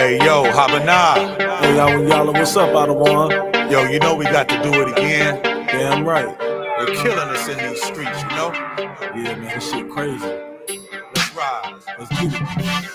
Hey, yo, YAHANNA. Hey, y'all, what's up, Adawan? Yo, you know we got to do it again. Damn right. They're killing us in these streets, you know? Yeah, man, this shit crazy. Let's rise. Let's get it.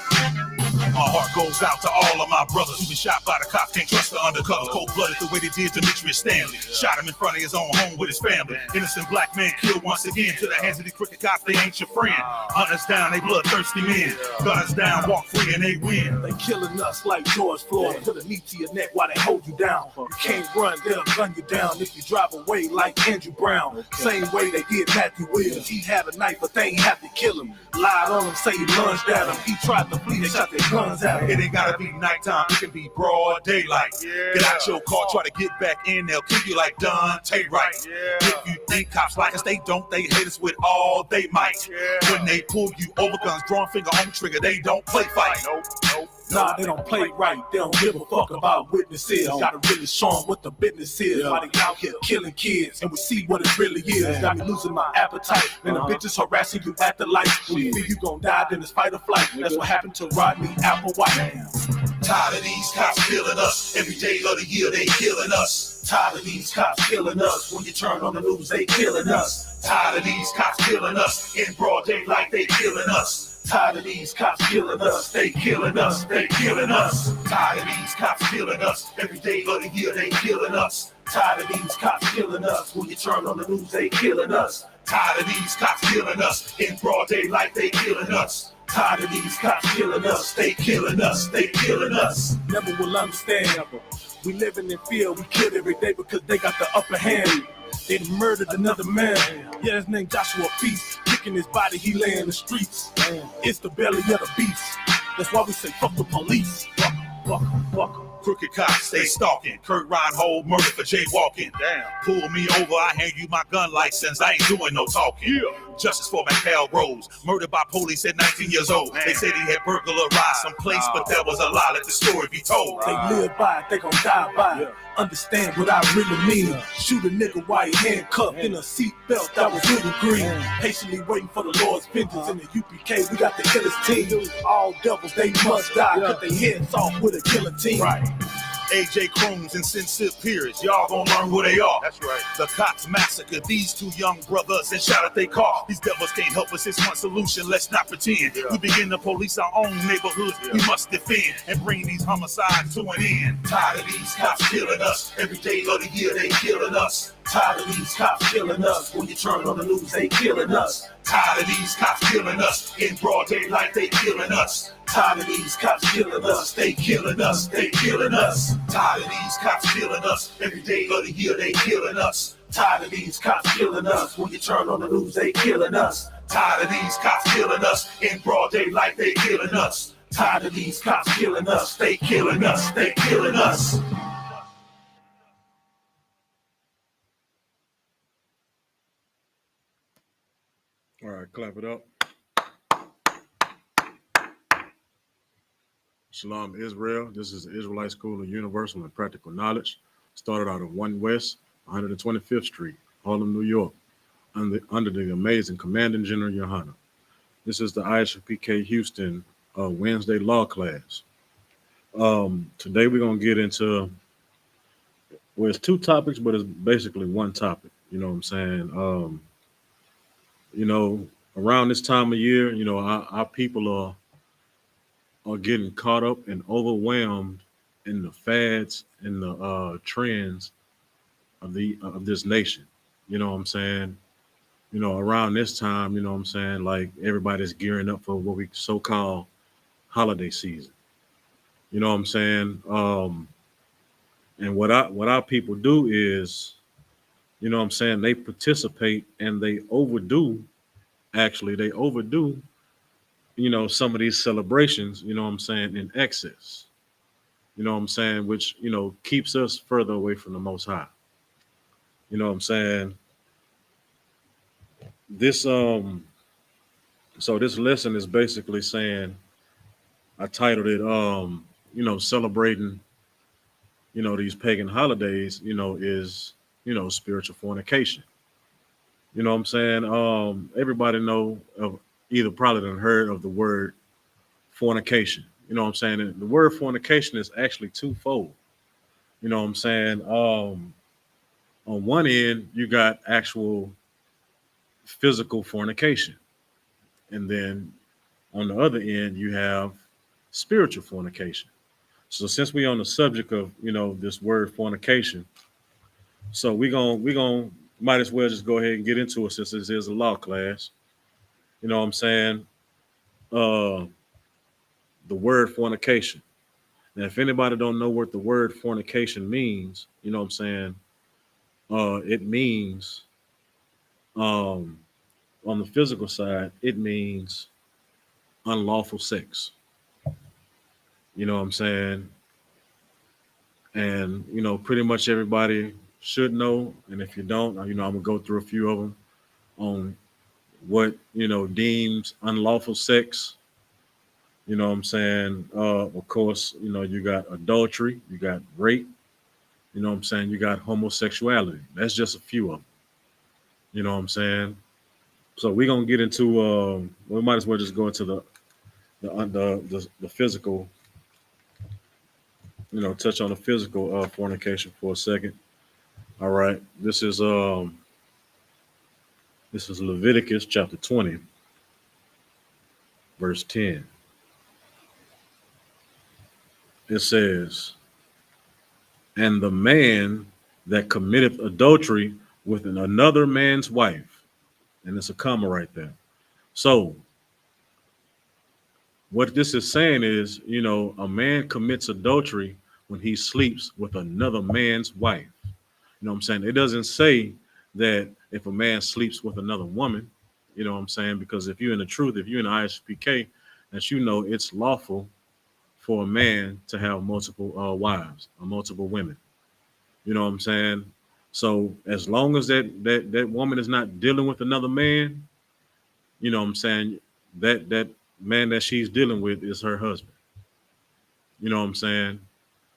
My heart goes out to all of my brothers who been shot by the cops. Can't trust the undercover. Cold-blooded the way they did Demetrius Stanley. Shot him in front of his own home with his family. Innocent black man killed once again. To the hands of these crooked cops, they ain't your friend. Hunt us down, they bloodthirsty men. Gun us down, walk free and they win. They killing us like George Floyd. Put a knee to your neck while they hold you down. You can't run, they'll gun you down if you drive away like Andrew Brown. Same way they did Matthew Williams. He had a knife, but they ain't have to kill him. Lied on him, say he lunged at him. He tried to flee, they shot their guns at him. It ain't gotta be nighttime, it can be broad daylight. Get out your car, try to get back in, they'll kill you like Dante Wright. If you think cops like us, they don't, they hate us with all they might. When they pull you over, guns drawn, finger on trigger, they don't play fight. Nah, they don't play right. They don't give a fuck about witnesses. Gotta really show them what the business is. Why they out here killing kids, and we see what it really is. Got me losing my appetite, and the bitches harassing you at the light. When you feel you gon' die, then it's fight or flight. That's what happened to Rodney Applewhite. Tired of these cops killing us. Every day of the year they killing us. Tired of these cops killing us. When you turn on the news, they killing us. Tired of these cops killing us. In broad daylight they killing us. Tired of these cops killing us. They killing us. They killing us. Tired of these cops killing us. Every day of the year they killing us. Tired of these cops killing us. When you turn on the news, they killing us. Tired of these cops killing us. In broad daylight they killing us. Tired of these cops killing us. They killing us. They killing us. Never will understand. We living in fear. We kill every day because they got the upper hand. They murdered another man. Yeah, his name Joshua Feast. Kicking his body, he lay in the streets. It's the belly of the beast. That's why we say fuck the police. Fuck. Crooked cops, they stalking. Kurt Reinhold murdered for jaywalking. Damn. Pull me over, I hand you my gun license. I ain't doing no talking. Yeah. Justice for McHale Rose, murdered by police at 19 years old. They said he had burglarized some place, but that was a lie. Let the story be told. They live by it, they gon' die by it. Understand what I really mean. Shoot a nigga while he handcuffed in a seatbelt that was really green. Patiently waiting for the Lord's vengeance. In the UPK, we got the illest team. All devils, they must die. Cut their heads off with a guillotine. Right. AJ Crones and Sincere Peers, y'all gonna learn who they are. That's right. The cops massacred these two young brothers and shot at their car. These devils can't help us, it's one solution, let's not pretend. We begin to police our own neighborhoods, we must defend and bring these homicides to an end. Tired of these cops killing us, every day of the year they killing us. Tired of these cops killing us. When you turn on the news, they killing us. Tired of these cops killing us. In broad daylight, they killing us. Tired of these cops killing us. They killing us. They killing us. Tired of these cops killing us. Every day of the year, they killing us. Tired of these cops killing us. When you turn on the news, they killing us. Tired of these cops killing us. In broad daylight, they killing us. Tired of these cops killing us. They killing us. They killing us. All right, clap it up. Shalom, Israel. This is the Israelite School of Universal and Practical Knowledge. Started out of 1 West, 125th Street, Harlem, New York, under the amazing Commanding General YAHANNA. This is the I.S.U.P.K. Houston Wednesday law class. Today we're going to get into, well, it's 2 topics, but it's basically 1 topic. You know what I'm saying? You know, around this time of year, you know, our people are getting caught up and overwhelmed in the fads and the trends of this nation. You know what I'm saying? You know, around this time, you know what I'm saying, like everybody's gearing up for what we so-called holiday season. You know what I'm saying? And what our people do is, you know what I'm saying, they participate and they overdo, you know, some of these celebrations, you know what I'm saying, in excess. You know what I'm saying, which, you know, keeps us further away from the Most High. You know what I'm saying? This, so this lesson is basically saying, I titled it, you know, celebrating, you know, these pagan holidays, you know, is, you know, spiritual fornication. You know what I'm saying? Everybody know of either probably done heard of the word fornication. You know what I'm saying? And the word fornication is actually twofold. You know what I'm saying? On one end, you got actual physical fornication. And then on the other end, you have spiritual fornication. So since we're on the subject of, this word fornication, so we gonna might as well just go ahead and get into it since this is a law class. You know what I'm saying? Uh the word fornication. Now, if anybody don't know what the word fornication means, you know what I'm saying? It means um on the physical side, it means unlawful sex. You know what I'm saying? And pretty much everybody should know. And if you don't, I'm gonna go through a few of them on what deems unlawful sex. You know what I'm saying? Of course, you got adultery, you got rape. You know what I'm saying? You got homosexuality. That's just a few of them. You know what I'm saying? So we're gonna get into. We might as well just go into the physical. Touch on the physical fornication for a second. All right. This is Leviticus chapter 20, verse 10. It says, "And the man that committeth adultery with another man's wife," and it's a comma right there. So what this is saying is, a man commits adultery when he sleeps with another man's wife. You know what I'm saying? It doesn't say that if a man sleeps with another woman, you know what I'm saying? Because if you're in the truth, if you're in the I.S.U.P.K, that it's lawful for a man to have multiple wives or multiple women. You know what I'm saying? So as long as that woman is not dealing with another man, you know what I'm saying, that man that she's dealing with is her husband. You know what I'm saying?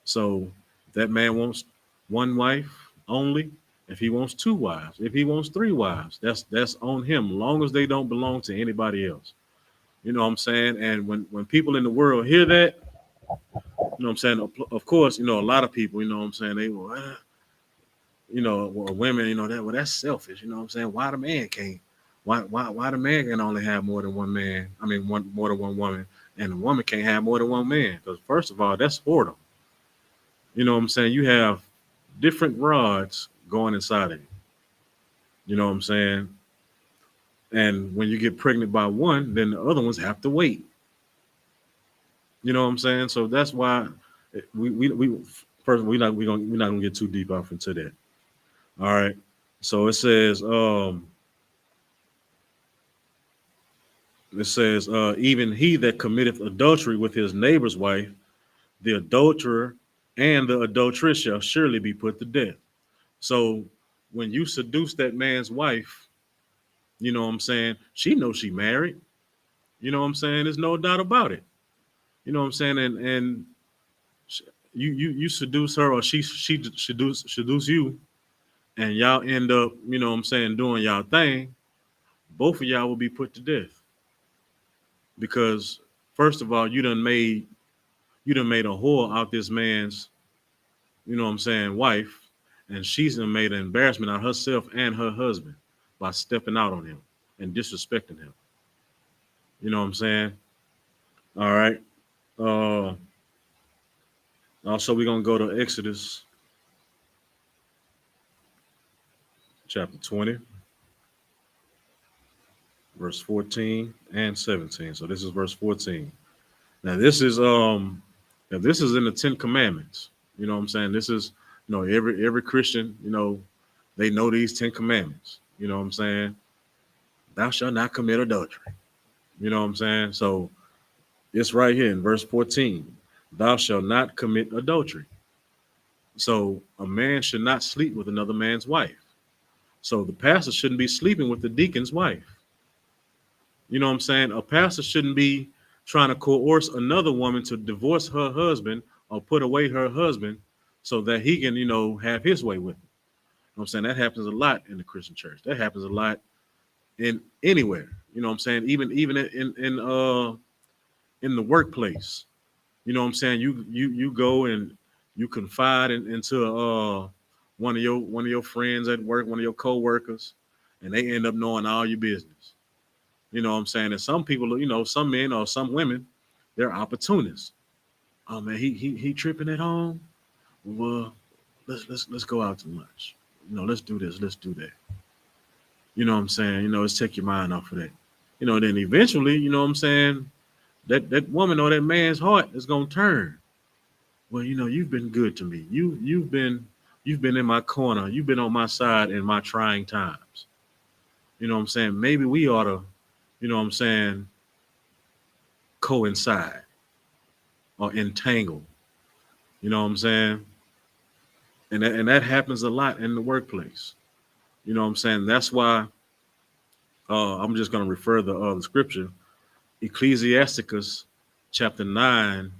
So if that man wants one wife only, if he wants two wives, if he wants three wives, that's on him, long as they don't belong to anybody else. You know what I'm saying? And when people in the world hear that, you know what I'm saying, of course, a lot of people, you know what I'm saying, they will, women, that's selfish. You know what I'm saying? Why the man can't? Why the man can only have more than one man? I mean, more than one woman, and the woman can't have more than one man? Because first of all, that's whoredom. You know what I'm saying? You have different rods going inside of you. You know what I'm saying? And when you get pregnant by one, then the other ones have to wait. You know what I'm saying? So that's why we first we're not gonna get too deep off into that. All right. So it says even he that committeth adultery with his neighbor's wife, the adulterer and the adulteress shall surely be put to death. So when you seduce that man's wife, you know what I'm saying, she knows she married. You know what I'm saying? There's no doubt about it. You know what I'm saying? And you seduce her, or she seduce you, and y'all end up, you know what I'm saying, doing y'all thing. Both of y'all will be put to death. Because first of all, you done made a whore out this man's, you know what I'm saying, wife, and she's done made an embarrassment out of herself and her husband by stepping out on him and disrespecting him. You know what I'm saying? All right. Also, we're gonna go to Exodus chapter 20, verse 14 and 17. So this is verse 14. Now this is in the Ten Commandments. You know what I'm saying? This is, every Christian, they know these 10 commandments. You know what I'm saying? Thou shalt not commit adultery. You know what I'm saying? So it's right here in verse 14. Thou shalt not commit adultery. So a man should not sleep with another man's wife. So the pastor shouldn't be sleeping with the deacon's wife. You know what I'm saying? A pastor shouldn't be trying to coerce another woman to divorce her husband or put away her husband so that he can, have his way with it. You know what I'm saying? That happens a lot in the Christian church. That happens a lot in anywhere. You know what I'm saying? Even in the workplace. You know what I'm saying? You go and you confide into one of your friends at work, one of your co-workers, and they end up knowing all your business. You know what I'm saying? And some people, some men or some women, they're opportunists. Oh man, he tripping at home. Well, let's go out to lunch. Let's do this, let's do that. You know what I'm saying? Let's take your mind off of that. Then eventually, you know what I'm saying, that woman or that man's heart is gonna turn. Well, you've been good to me. You've been in my corner. You've been on my side in my trying times. You know what I'm saying? Maybe we ought to, you know what I'm saying, coincide or entangle. You know what I'm saying? And that happens a lot in the workplace. You know what I'm saying? That's why I'm just going to refer the scripture, Ecclesiasticus chapter 9.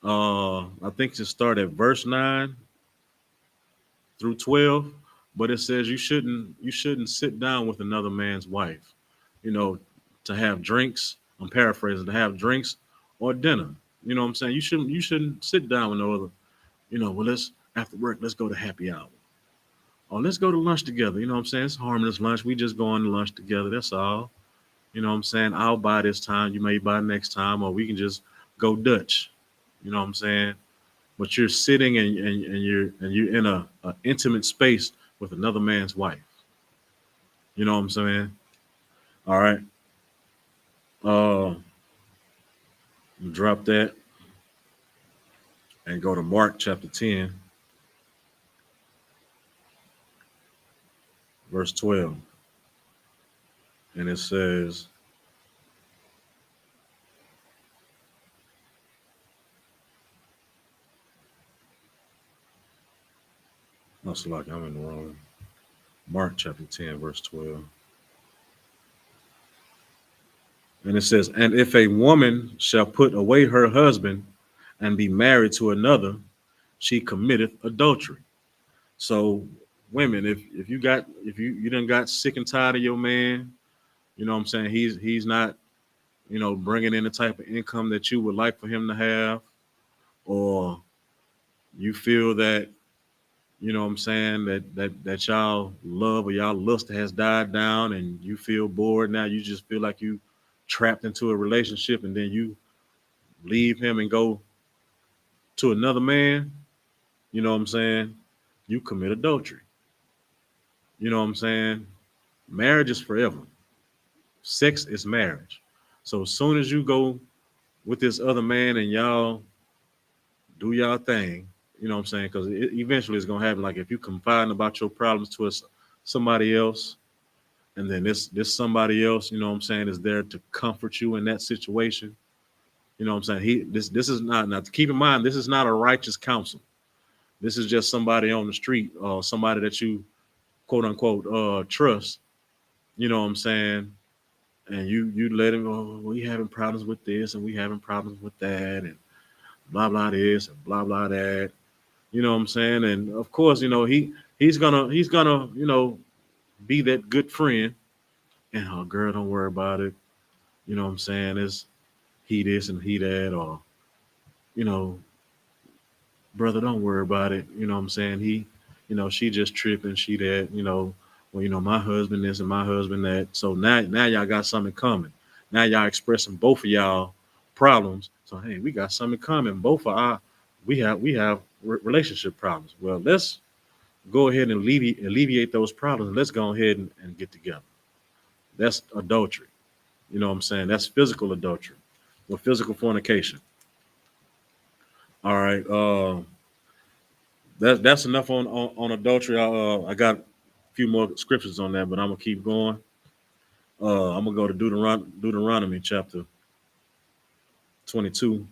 I think to start at verse 9 through 12, but it says you shouldn't sit down with another man's wife, to have drinks. I'm paraphrasing, to have drinks or dinner. You know what I'm saying? You shouldn't sit down with no other, well, let's after work, let's go to happy hour. Or let's go to lunch together. You know what I'm saying? It's harmless lunch. We just going to lunch together. That's all. You know what I'm saying? I'll buy this time. You may buy next time, or we can just go Dutch. You know what I'm saying? But you're sitting and you're in a intimate space with another man's wife. You know what I'm saying? All right. Drop that and go to Mark chapter 10, verse 12. And it says, no, it's like I'm in the wrong. Mark chapter 10, verse 12. And it says, and if a woman shall put away her husband and be married to another, she committeth adultery. So women, if you done got sick and tired of your man, you know what I'm saying, he's not, bringing in the type of income that you would like for him to have, or you feel that, you know what I'm saying, that y'all love or y'all lust has died down and you feel bored now, you just feel like you trapped into a relationship, and then you leave him and go to another man, you know what I'm saying, you commit adultery. You know what I'm saying? Marriage is forever. Sex is marriage. So as soon as you go with this other man and y'all do y'all thing, you know what I'm saying? Because eventually it's gonna happen. Like if you confiding about your problems to somebody else, and then this somebody else, you know what I'm saying, is there to comfort you in that situation. You know what I'm saying? This is not, now keep in mind, this is not a righteous counsel. This is just somebody on the street, or somebody that you quote unquote trust. You know what I'm saying? And you let him go, we having problems with this and we having problems with that, and blah blah this and blah blah that. You know what I'm saying? And of course, he's gonna be that good friend. And oh girl, don't worry about it. You know what I'm saying? It's he this and he that, or you know, brother, don't worry about it. You know what I'm saying? She just tripping, she that, well, my husband this and my husband that. So now y'all got something coming. Now y'all expressing both of y'all problems. So hey, we got something coming. Both of we have relationship problems. Well, let's go ahead and alleviate those problems. Let's go ahead and get together. That's adultery. You know what I'm saying? That's physical adultery or physical fornication. All right. That's enough on adultery. I got a few more scriptures on that, but I'm gonna keep going. I'm gonna go to Deuteronomy chapter 22,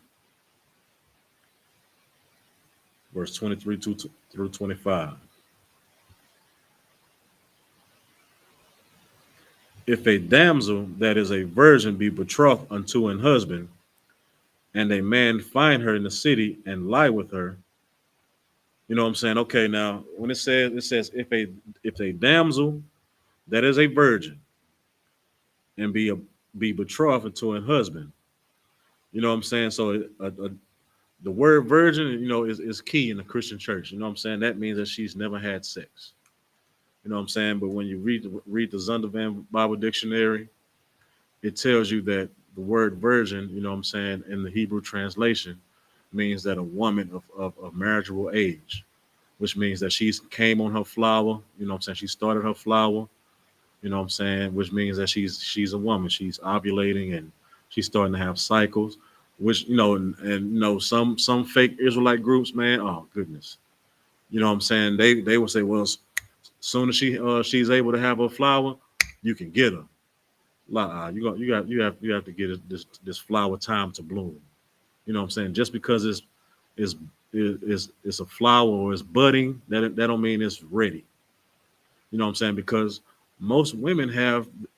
verse 23 through 25. If a damsel that is a virgin be betrothed unto an husband, and a man find her in the city and lie with her, you know what I'm saying? Okay, now when it says if a damsel that is a virgin and be betrothed to a husband, you know what I'm saying? So The word virgin, is key in the Christian church. You know what I'm saying? That means that she's never had sex. You know what I'm saying? But when you read the Zondervan Bible Dictionary, it tells you that the word virgin, you know what I'm saying, in the Hebrew translation means that a woman of marriageable age, which means that she's came on her flower, you know what I'm saying? She started her flower, you know what I'm saying, which means that she's a woman. She's ovulating and she's starting to have cycles, which, some fake Israelite groups, man, oh goodness. You know what I'm saying? They will say, well, as soon as she's able to have her flower, you can get her. You have to get this flower time to bloom. You know what I'm saying? Just because it's it's a flower or it's budding, that don't mean it's ready. You know what I'm saying? Because most women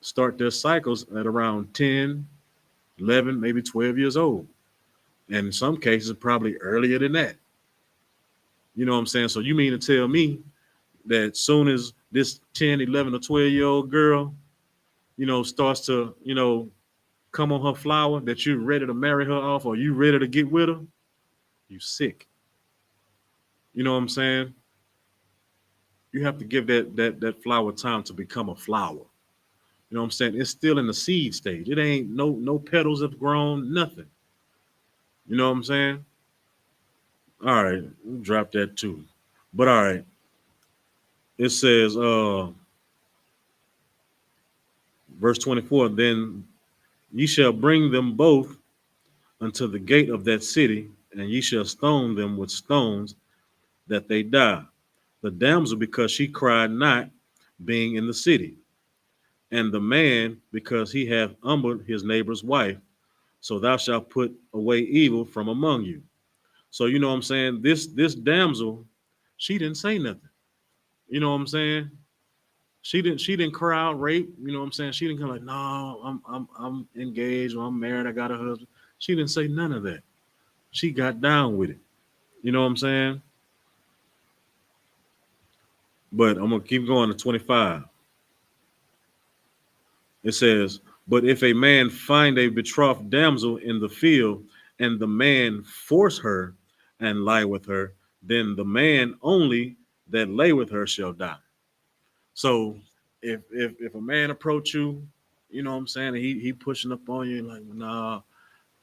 start their cycles at around 10, 11, maybe 12 years old. And in some cases, probably earlier than that. You know what I'm saying? So you mean to tell me that soon as this 10, 11, or 12-year-old girl, starts to, come on her flower, that you're ready to marry her off or you ready to get with her? You sick. You know what I'm saying? You have to give that flower time to become a flower. You know what I'm saying? It's still in the seed stage. It ain't no petals have grown, nothing. You know what I'm saying? All right, we'll drop that too. But all right. It says, verse 24, then ye shall bring them both unto the gate of that city, and ye shall stone them with stones that they die. The damsel, because she cried not, being in the city, and the man, because he hath humbled his neighbor's wife. So thou shalt put away evil from among you. So you know what I'm saying? This damsel, she didn't say nothing. You know what I'm saying? She didn't cry out rape. You know what I'm saying? She didn't come like, no, I'm engaged or I'm married, I got a husband. She didn't say none of that. She got down with it. You know what I'm saying? But I'm gonna keep going to 25. It says, but if a man find a betrothed damsel in the field, and the man force her and lie with her, then the man only that lay with her shall die. So if a man approach you, you know what I'm saying, he pushing up on you like, nah,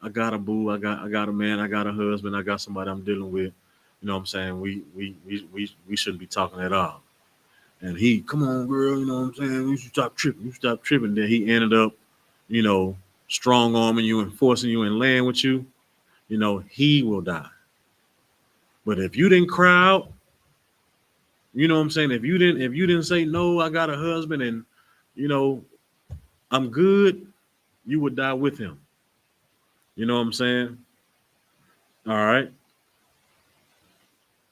I got a boo, I got a man, I got a husband, I got somebody I'm dealing with. You know what I'm saying? We shouldn't be talking at all. And he, come on, girl, you know what I'm saying? You should stop tripping. You stop tripping. Then he ended up, strong arming you and forcing you and laying with you. He will die. But if you didn't cry out, you know what I'm saying? If you didn't say no, I got a husband and I'm good, you would die with him. You know what I'm saying? All right.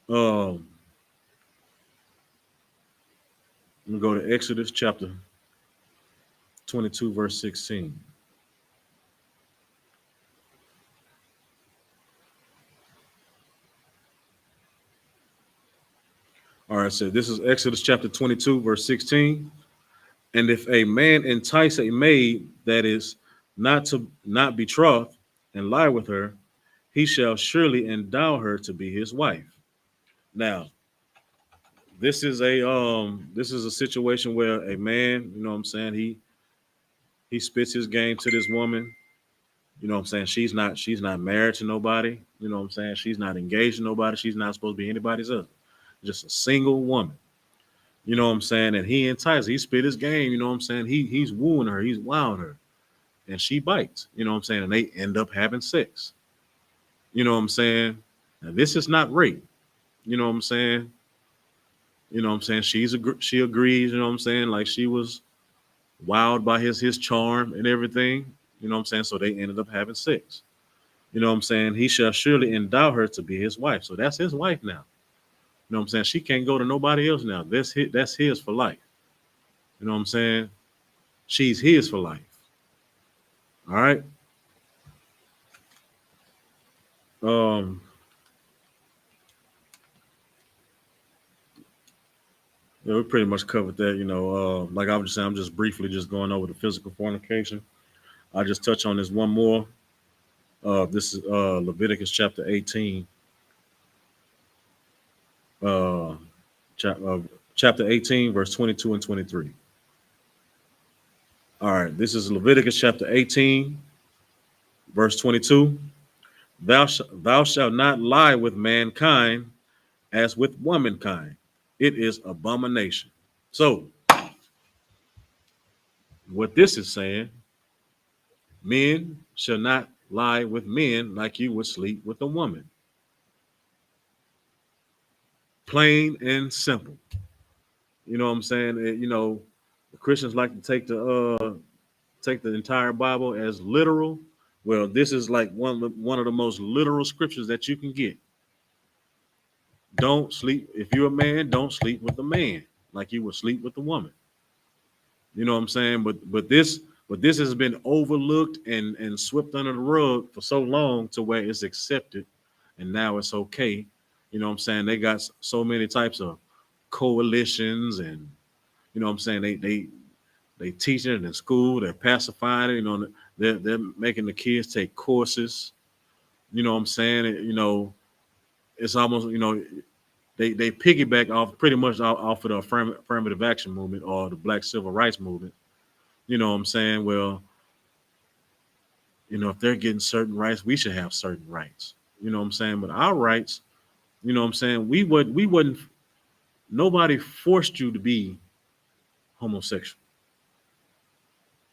Let me go to Exodus chapter 22, verse 16. All right, so this is Exodus chapter 22, verse 16. And if a man entice a maid that is not betrothed and lie with her, he shall surely endow her to be his wife. Now, this is a situation where a man, you know what I'm saying, he spits his game to this woman. You know what I'm saying? She's not married to nobody. You know what I'm saying? She's not engaged to nobody. She's not supposed to be anybody's husband. Just a single woman. You know what I'm saying? And he enticed, he spit his game, you know what I'm saying? He's wooing her, he's wowing her. And she bites, you know what I'm saying? And they end up having sex. You know what I'm saying? Now, this is not rape. You know what I'm saying? You know what I'm saying? She agrees, you know what I'm saying? Like she was wowed by his charm and everything. You know what I'm saying? So they ended up having sex. You know what I'm saying? He shall surely endow her to be his wife. So that's his wife now. You know what I'm saying? She can't go to nobody else now. That's his for life. You know what I'm saying? She's his for life. All right. Yeah, we pretty much covered that. Like I was just saying, I'm just briefly just going over the physical fornication. I just touch on this one more. This is Leviticus chapter 18, uh, chapter 18, verse 22 and 23. All right, this is Leviticus chapter 18, verse 22. Thou shalt not lie with mankind as with womankind. It is abomination. So, what this is saying, men shall not lie with men like you would sleep with a woman. Plain and simple. You know what I'm saying? You know, Christians like to take the entire Bible as literal. Well, this is like one of the most literal scriptures that you can get. Don't sleep if you're a man. Don't sleep with a man like you would sleep with a woman. You know what I'm saying? But this has been overlooked and swept under the rug for so long to where it's accepted, and now it's okay. You know what I'm saying? They got so many types of coalitions, and you know what I'm saying, they teach it in school, they're pacifying it, you know, they're making the kids take courses. You know what I'm saying? You know, it's almost, you know, they piggyback off pretty much off of the affirmative action movement or the black civil rights movement. You know what I'm saying? Well, you know, if they're getting certain rights, we should have certain rights. You know what I'm saying? But our rights, you know what I'm saying, we wouldn't, nobody forced you to be homosexual.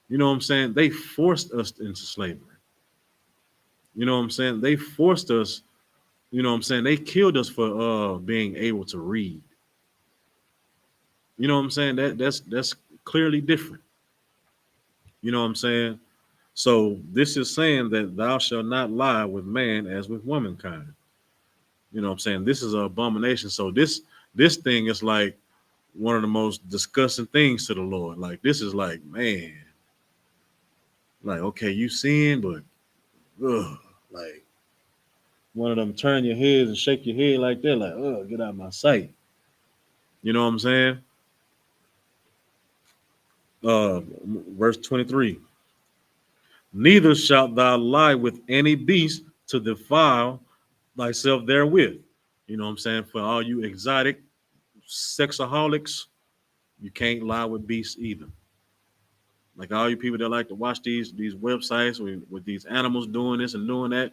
You know what I'm saying? They forced us into slavery. You know what I'm saying? They forced us, you know what I'm saying? They killed us for being able to read. You know what I'm saying? That's clearly different. You know what I'm saying? So this is saying that thou shalt not lie with man as with womankind. You know what I'm saying? This is an abomination. So this thing is like one of the most disgusting things to the Lord. Like this is like, man, like okay, you sin, but like one of them turn your heads and shake your head like that, like, get out of my sight. You know what I'm saying? Verse 23. Neither shalt thou lie with any beast to defile thyself therewith. You know what I'm saying? For all you exotic sexaholics, you can't lie with beasts either. Like all you people that like to watch these websites with these animals doing this and doing that,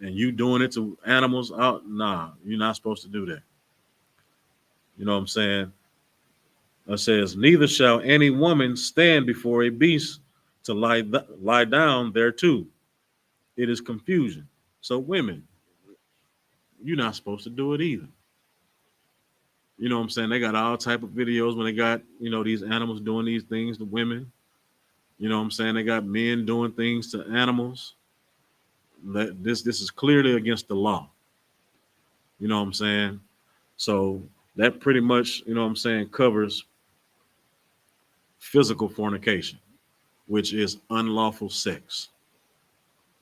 and you doing it to animals out, nah, you're not supposed to do that. You know what I'm saying? It says, neither shall any woman stand before a beast to lie down thereto. It is confusion. So women, you're not supposed to do it either. You know what I'm saying? They got all type of videos when they got, you know, these animals doing these things to women. You know what I'm saying? They got men doing things to animals. This is clearly against the law. You know what I'm saying? So that pretty much, you know what I'm saying, covers physical fornication, which is unlawful sex.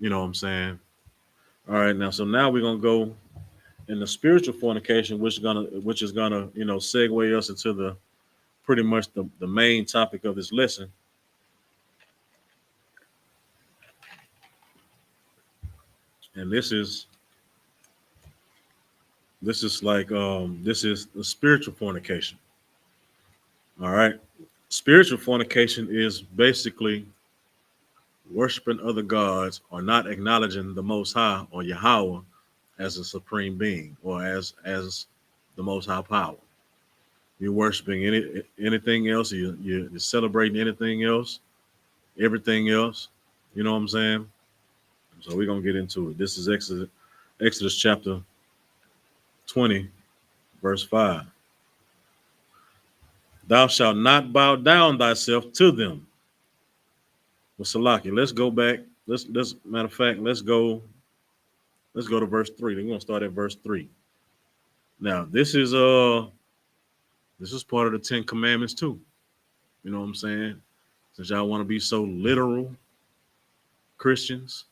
You know what I'm saying? All right, now so now we're gonna go in the spiritual fornication, which is gonna, you know, segue us into the pretty much the main topic of this lesson. And this is like this is the spiritual fornication. All right. Spiritual fornication is basically worshiping other gods or not acknowledging the Most High or Yahweh as a supreme being or as the Most High power. You're worshiping anything else. You're celebrating anything else, everything else. You know what I'm saying? So we're gonna get into it. This is Exodus chapter 20, verse 5. Thou shalt not bow down thyself to them. Well, Salaki, let's go back. Let's matter of fact, let's go to verse 3. We're gonna start at verse 3. Now, this is part of the 10 Commandments too. You know what I'm saying? Since y'all want to be so literal, Christians,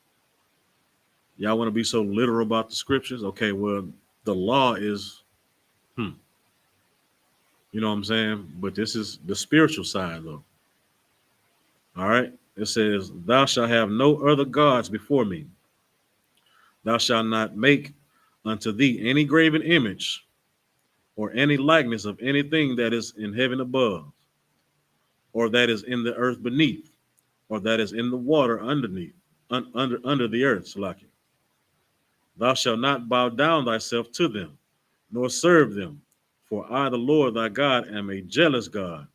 y'all want to be so literal about the scriptures. Okay, well, the law is you know what I'm saying? But this is the spiritual side though. All right. It says, thou shalt have no other gods before me. Thou shalt not make unto thee any graven image or any likeness of anything that is in heaven above, or that is in the earth beneath, or that is in the water underneath, under the earth, Salaki. Thou shalt not bow down thyself to them, nor serve them. For I, the Lord thy God, am a jealous God,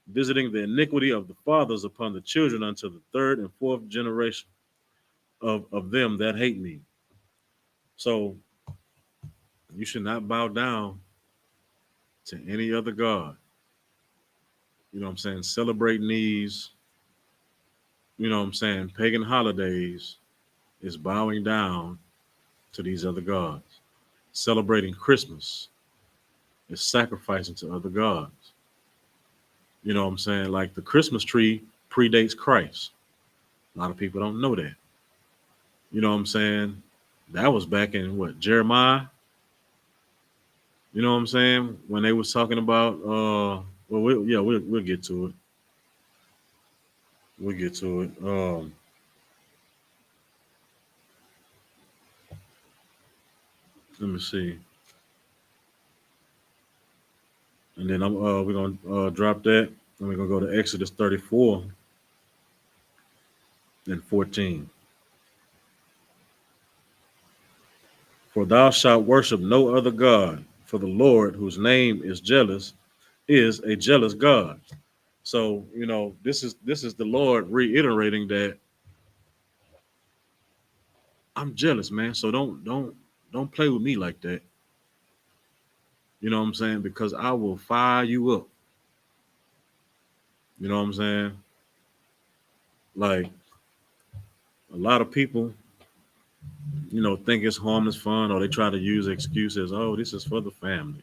visiting the iniquity of the fathers upon the children unto the third and fourth generation of them that hate me. So you should not bow down to any other God. You know what I'm saying? Celebrating these, you know what I'm saying, pagan holidays is bowing down to these other gods. Celebrating Christmas is sacrificing to other gods. You know what I'm saying? Like the Christmas tree predates Christ. A lot of people don't know that. You know what I'm saying? That was back in what, Jeremiah? You know what I'm saying? When they was talking about we'll get to it. We'll get to it. Let me see. And then we're gonna drop that, and we're gonna go to Exodus 34 and 14. For thou shalt worship no other God, for the Lord, whose name is jealous, is a jealous God. So, you know, this is the Lord reiterating that I'm jealous, man. So don't play with me like that. You know what I'm saying? Because I will fire you up. You know what I'm saying? Like a lot of people, you know, think it's harmless fun, or they try to use excuses. Oh, this is for the family.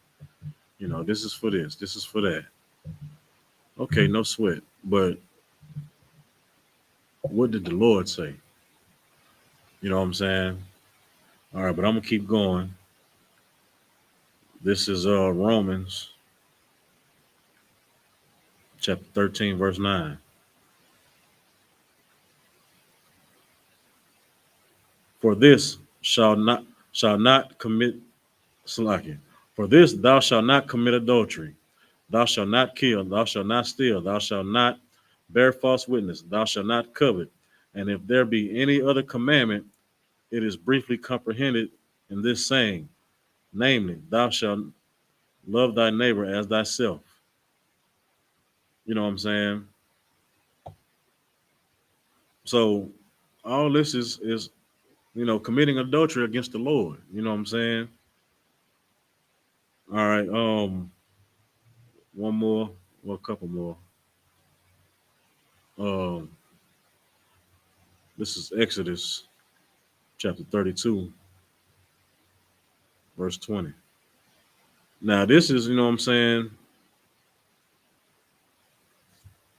You know, this is for this. This is for that. Okay, no sweat. But what did the Lord say? You know what I'm saying? All right, but I'm gonna keep going. This is Romans chapter 13, verse 9. For this shall not commit Salakia. For this thou shalt not commit adultery. Thou shalt not kill. Thou shalt not steal. Thou shalt not bear false witness. Thou shalt not covet. And if there be any other commandment, it is briefly comprehended in this saying, namely, thou shalt love thy neighbor as thyself. You know what I'm saying? So all this is you know, committing adultery against the Lord. You know what I'm saying? All right, one more, or a couple more. Um, this is Exodus chapter 32, verse 20. Now, this is, you know what I'm saying,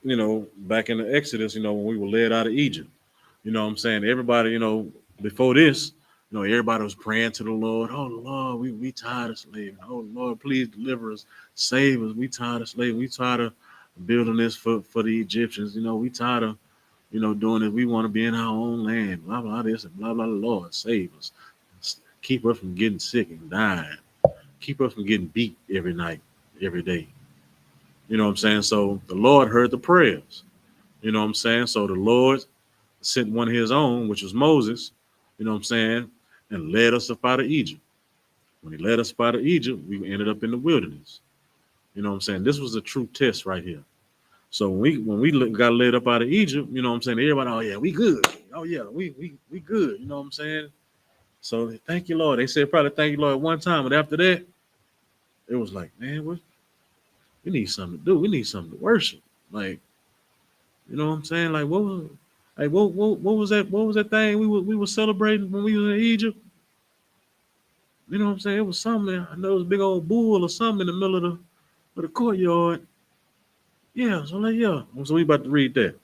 you know, back in the Exodus, you know, when we were led out of Egypt. You know what I'm saying? Everybody, you know, before this, you know, everybody was praying to the Lord. Oh, Lord, we tired of slaving. Oh, Lord, please deliver us. Save us. We tired of slaving. We tired of building this for the Egyptians. You know, we tired of, you know, doing it. We want to be in our own land. Blah, blah, this and blah, blah, Lord, save us. Keep us from getting sick and dying. Keep us from getting beat every night, every day. You know what I'm saying? So the Lord heard the prayers. You know what I'm saying? So the Lord sent one of his own, which was Moses, you know what I'm saying, and led us up out of Egypt. When he led us up out of Egypt, we ended up in the wilderness. You know what I'm saying? This was a true test right here. So when we got led up out of Egypt, you know what I'm saying, everybody, oh yeah, we good. Oh yeah, we good. You know what I'm saying? So thank you, Lord. They said probably thank you, Lord, at one time, but after that, it was like, man, we need something to do. We need something to worship. Like, you know what I'm saying? Like, what was that? What was that thing we were celebrating when we was in Egypt? You know what I'm saying? It was something. I know it was a big old bull or something in the middle of the courtyard. Yeah, so like, yeah. So we about to read that.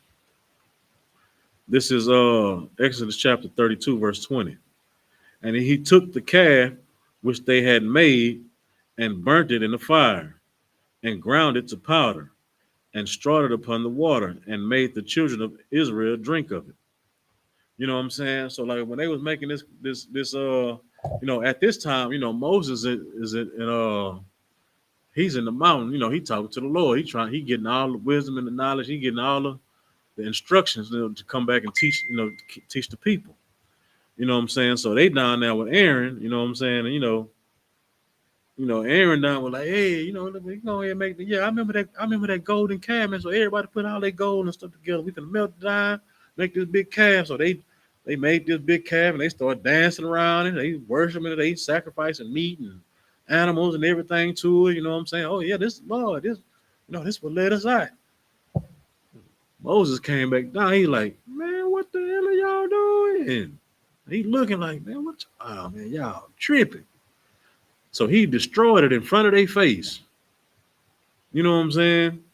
This is Exodus chapter 32, verse 20. And he took the calf which they had made and burnt it in the fire and ground it to powder and strawed it upon the water and made the children of Israel drink of it. You know what I'm saying? So like when they was making this at this time, Moses he's in the mountain, he talking to the Lord. He getting all the wisdom and the knowledge, he getting all the instructions to come back and teach, teach the people. You know what I'm saying? So they down there with Aaron, you know what I'm saying? And Aaron down was like, hey, let me go ahead and make I remember that golden calf, man. So everybody put all their gold and stuff together. We can melt it down, make this big calf. So they made this big calf and they started dancing around it. They worshiping it, they sacrificing meat and animals and everything to it. You know what I'm saying? Oh yeah, this Lord, this will let us out. Moses came back down. He like, man, what the hell are y'all doing? He looking like, man, man, y'all tripping. So he destroyed it in front of their face. You know what I'm saying?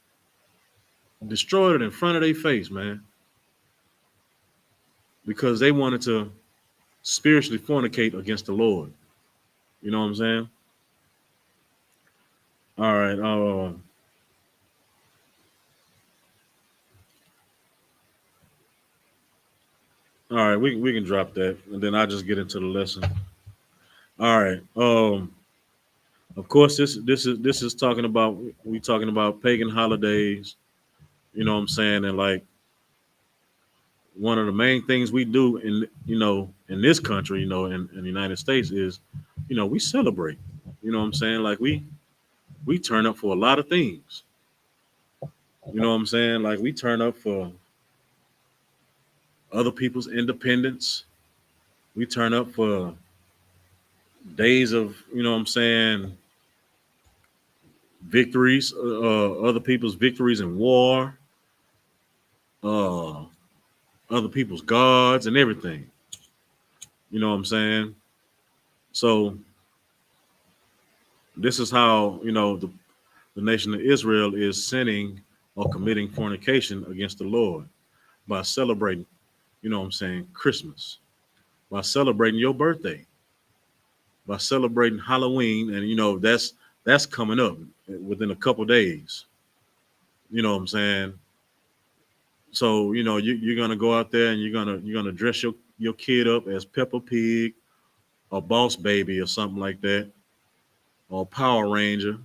Destroyed it in front of their face, man. Because they wanted to spiritually fornicate against the Lord. You know what I'm saying? All right. All right, we can drop that, and then I'll just get into the lesson. All right. Of course, this is talking about pagan holidays. You know what I'm saying? And like one of the main things we do in this country, in the United States is, we celebrate. You know what I'm saying? Like we turn up for a lot of things. You know what I'm saying? Like we turn up for other people's independence. We turn up for days of, victories, other people's victories in war, other people's gods and everything. You know what I'm saying? So this is how, the nation of Israel is sinning or committing fornication against the Lord by celebrating, Christmas, by celebrating your birthday, by celebrating Halloween. And, that's coming up within a couple days. You know what I'm saying? So, you're going to go out there and you're going to dress your kid up as Peppa Pig or Boss Baby or something like that, or Power Ranger.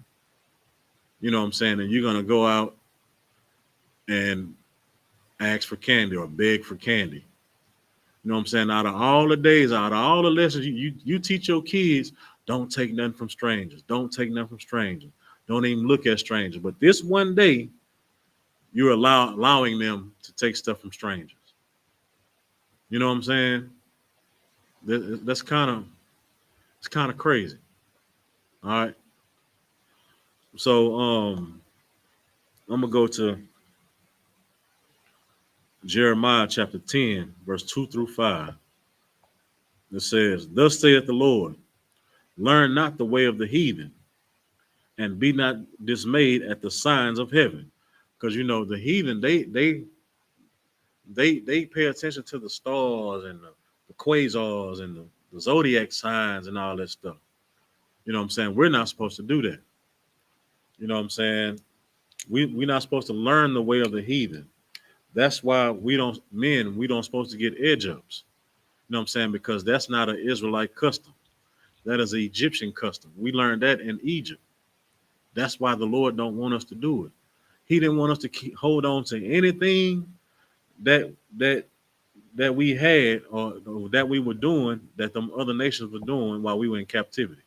You know what I'm saying? And you're going to go out and ask for candy or beg for candy. You know what I'm saying? Out of all the days, out of all the lessons you teach your kids, don't take nothing from strangers. Don't take nothing from strangers. Don't even look at strangers. But this one day, you're allowing them to take stuff from strangers. You know what I'm saying? That's kind of crazy. All right. So I'm gonna go to Jeremiah chapter 10, verse 2 through 5. It says, thus saith the Lord, learn not the way of the heathen, and be not dismayed at the signs of heaven. Because the heathen, they pay attention to the stars and the quasars and the zodiac signs and all that stuff. You know what I'm saying? We're not supposed to do that. You know what I'm saying? We're not supposed to learn the way of the heathen. That's why we don't supposed to get edge ups. You know what I'm saying? Because that's not an Israelite custom. That is an Egyptian custom. We learned that in Egypt. That's why the Lord don't want us to do it. He didn't want us to hold on to anything that we had or that we were doing, that the other nations were doing while we were in captivity.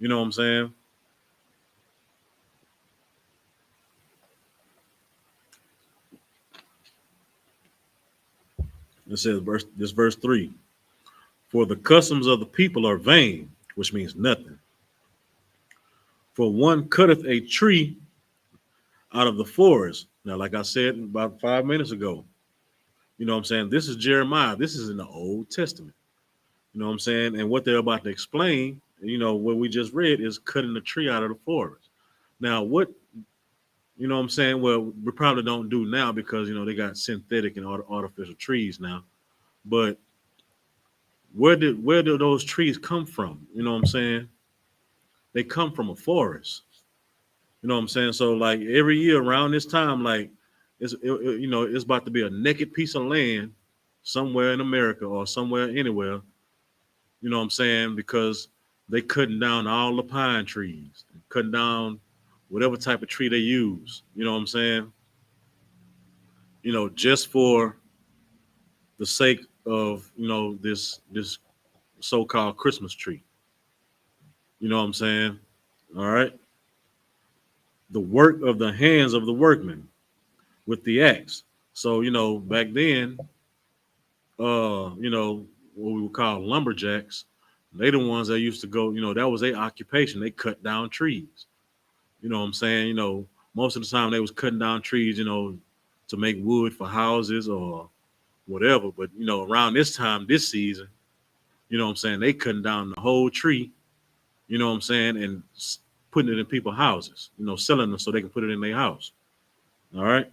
You know what I'm saying? It says verse 3. For the customs of the people are vain, which means nothing. For one cutteth a tree out of the forest. Now, like I said about 5 minutes ago, you know what I'm saying? This is Jeremiah. This is in the Old Testament. You know what I'm saying? And what they're about to explain, what we just read is cutting the tree out of the forest. Now, what, you know what I'm saying? Well, we probably don't do now because, they got synthetic and artificial trees now. But where did those trees come from? You know what I'm saying? They come from a forest. You know what I'm saying? So like every year around this time, like it's about to be a naked piece of land somewhere in America or somewhere anywhere. You know what I'm saying? Because they cutting down all the pine trees, cutting down whatever type of tree they use. You know what I'm saying? Just for the sake of this so-called Christmas tree. You know what I'm saying? All right. The work of the hands of the workmen with the axe. So back then, what we would call lumberjacks, they the ones that used to go. That was their occupation. They cut down trees. You know what I'm saying? Most of the time they was cutting down trees. To make wood for houses or whatever. But around this time, this season, you know what I'm saying, they cutting down the whole tree. You know what I'm saying, and putting it in people's houses. Selling them so they can put it in their house. All right.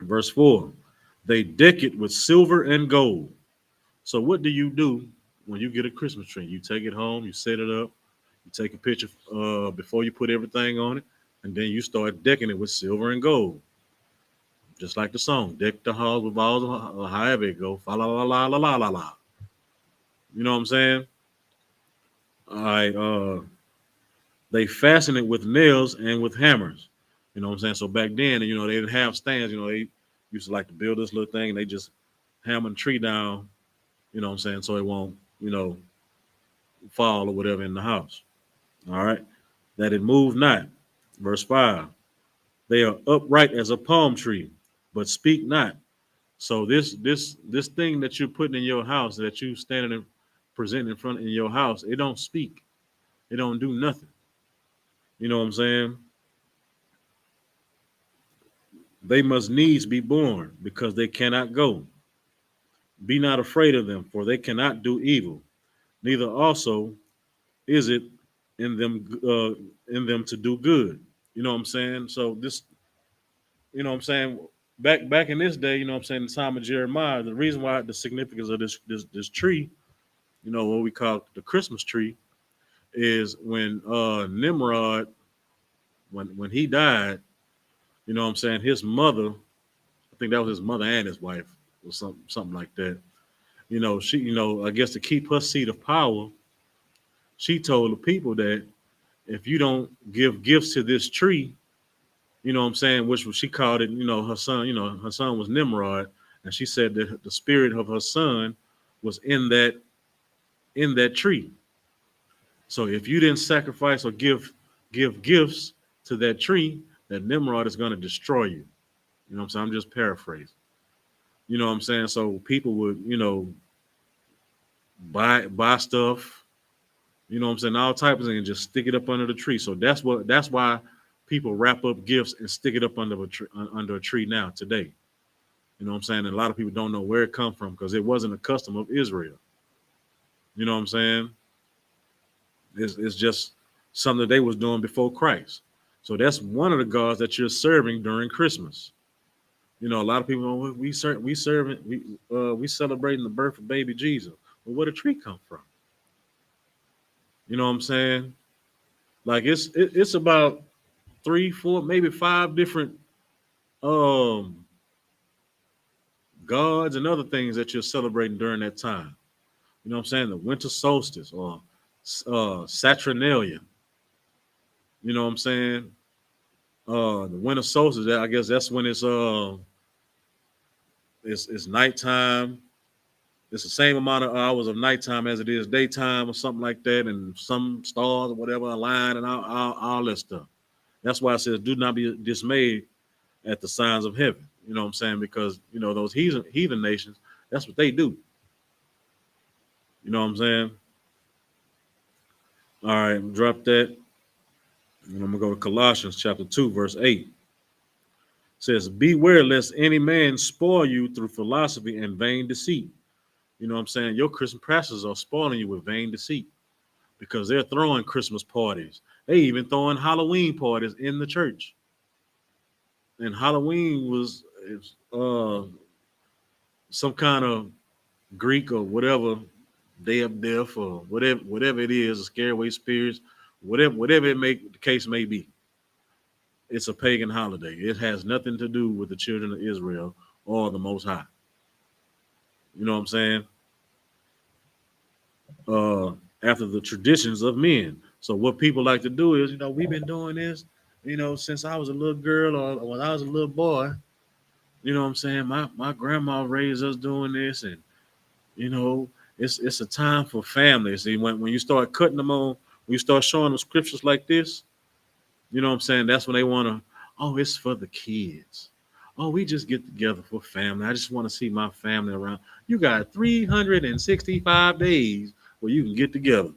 Verse 4, they deck it with silver and gold. So what do you do when you get a Christmas tree? You take it home, you set it up, you take a picture before you put everything on it, and then you start decking it with silver and gold. Just like the song, deck the halls with balls, or however it go, fa la la la la la la la. You know what I'm saying? All right, they fasten it with nails and with hammers. You know what I'm saying? So back then, they didn't have stands. They used to like to build this little thing, and they just hammer the tree down. You know what I'm saying? So it won't, fall or whatever in the house. All right. That it move not. Verse 5. They are upright as a palm tree, but speak not. So this thing that you're putting in your house, that you standing and presenting in front in your house, it don't speak. It don't do nothing. You know what I'm saying? They must needs be born because they cannot go. Be not afraid of them, for they cannot do evil. Neither also is it in them to do good. You know what I'm saying? So this, you know what I'm saying, back in this day, you know what I'm saying, the time of Jeremiah, the reason why the significance of this tree, what we call the Christmas tree, is when Nimrod, when he died, you know what I'm saying, his mother, I think that was his mother and his wife or something like that. She, I guess to keep her seat of power, she told the people that if you don't give gifts to this tree, you know what I'm saying, which she called it, her son, her son was Nimrod, and she said that the spirit of her son was in that tree. So if you didn't sacrifice or give gifts to that tree, that Nimrod is going to destroy you. You know what I'm saying? I'm just paraphrasing. You know what I'm saying? So people would, buy stuff, you know what I'm saying, all types of things, and just stick it up under the tree. So that's why people wrap up gifts and stick it up under a tree now today. You know what I'm saying? And a lot of people don't know where it come from because it wasn't a custom of Israel. You know what I'm saying? It's just something that they was doing before Christ. So that's one of the gods that you're serving during Christmas. A lot of people, we celebrating the birth of baby Jesus. Well, where did the tree come from? You know what I'm saying? Like it's about 3, 4, maybe 5 different gods and other things that you're celebrating during that time. You know what I'm saying? The winter solstice or Saturnalia. You know what I'm saying? The winter solstice, I guess that's when it's nighttime. It's the same amount of hours of nighttime as it is daytime or something like that, and some stars or whatever align and all that stuff. That's why it says, do not be dismayed at the signs of heaven. You know what I'm saying? Because, those heathen nations, that's what they do. You know what I'm saying? All right, drop that. And I'm going to go to Colossians chapter 2, verse 8. It says, beware lest any man spoil you through philosophy and vain deceit. You know what I'm saying? Your Christian pastors are spoiling you with vain deceit because they're throwing Christmas parties. They even throwing Halloween parties in the church. And Halloween was some kind of Greek or whatever day of death or whatever it is, a scare away spirits, whatever the case may be. it's a pagan holiday. It has nothing to do with the children of Israel or the Most High. You know what I'm saying? After the traditions of men. So what people like to do is, we've been doing this, since I was a little girl or when I was a little boy. You know what I'm saying? My grandma raised us doing this, and it's a time for family. See, when you start cutting them on, when you start showing them scriptures like this, you know what I'm saying? That's when they want to, oh, it's for the kids. Oh, we just get together for family. I just want to see my family around. You got 365 days where you can get together.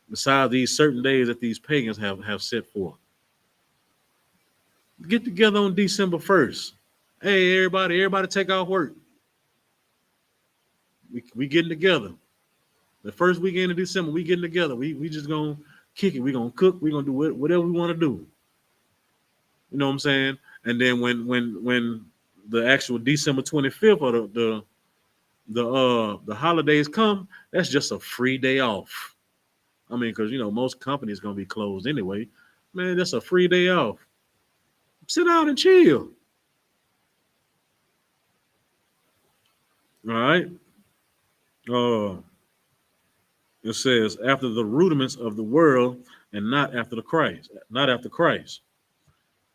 Besides these certain days that these pagans have set forth. Get together on December 1st. Hey, everybody take off work. We getting together. The first weekend of December, we getting together. We just gonna kick it. We gonna cook. We gonna do whatever we want to do. You know what I'm saying? And then when the actual December 25th or the holidays come, that's just a free day off. I mean, because most companies gonna be closed anyway. Man, that's a free day off. Sit down and chill. All right. It says after the rudiments of the world and not after Christ.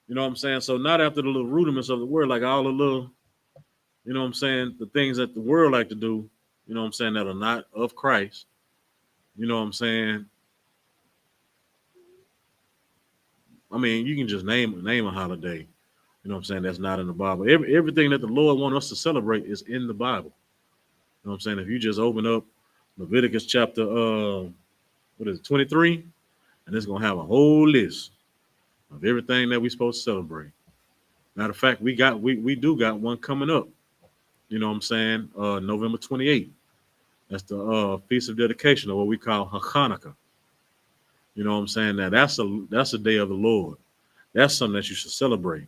You know what I'm saying? So not after the little rudiments of the world, like all the little, the things that the world like to do, that are not of Christ. You know what I'm saying? I mean, you can just name a holiday. You know what I'm saying? That's not in the Bible. Everything that the Lord wants us to celebrate is in the Bible. You know what I'm saying? If you just open up Leviticus chapter 23, and it's gonna have a whole list of everything that we're supposed to celebrate. Matter of fact, we do got one coming up. You know what I'm saying? November 28th. That's the Feast of Dedication, or what we call YAHANNA. You know what I'm saying? Now that's a day of the Lord. That's something that you should celebrate.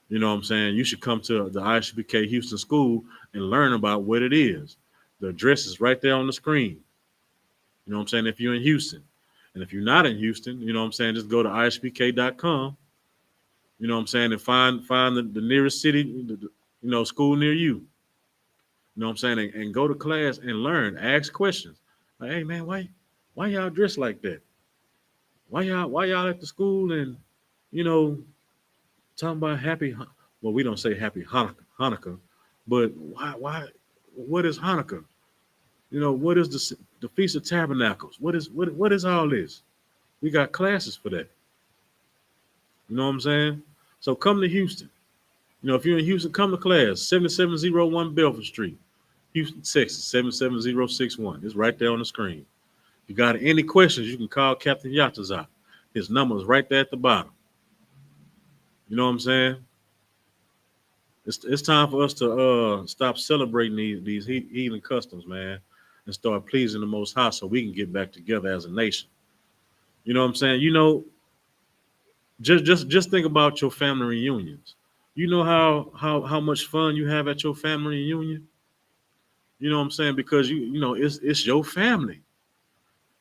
You know what I'm saying? You should come to the I.S.U.P.K Houston School and learn about what it is. The address is right there on the screen. You know what I'm saying? If you're in Houston. And if you're not in Houston, you know what I'm saying? Just go to ISUPK.com. You know what I'm saying? And find the nearest city, school near you. You know what I'm saying? And go to class and learn. Ask questions. Like, hey, man, why y'all dressed like that? Why y'all at the school and, talking about well, we don't say happy Hanukkah, but what is Hanukkah? What is the Feast of Tabernacles? What is all this? We got classes for that. You know what I'm saying? So come to Houston. If you're in Houston, come to class, 7701 Belford Street, Houston, Texas, 77061. It's right there on the screen. If you got any questions, you can call Captain Yatazak. His number is right there at the bottom. You know what I'm saying? It's time for us to stop celebrating these heathen customs, man, and start pleasing the Most High so we can get back together as a nation. You know what I'm saying? Just think about your family reunions. You know how much fun you have at your family reunion? You know what I'm saying? Because it's your family. You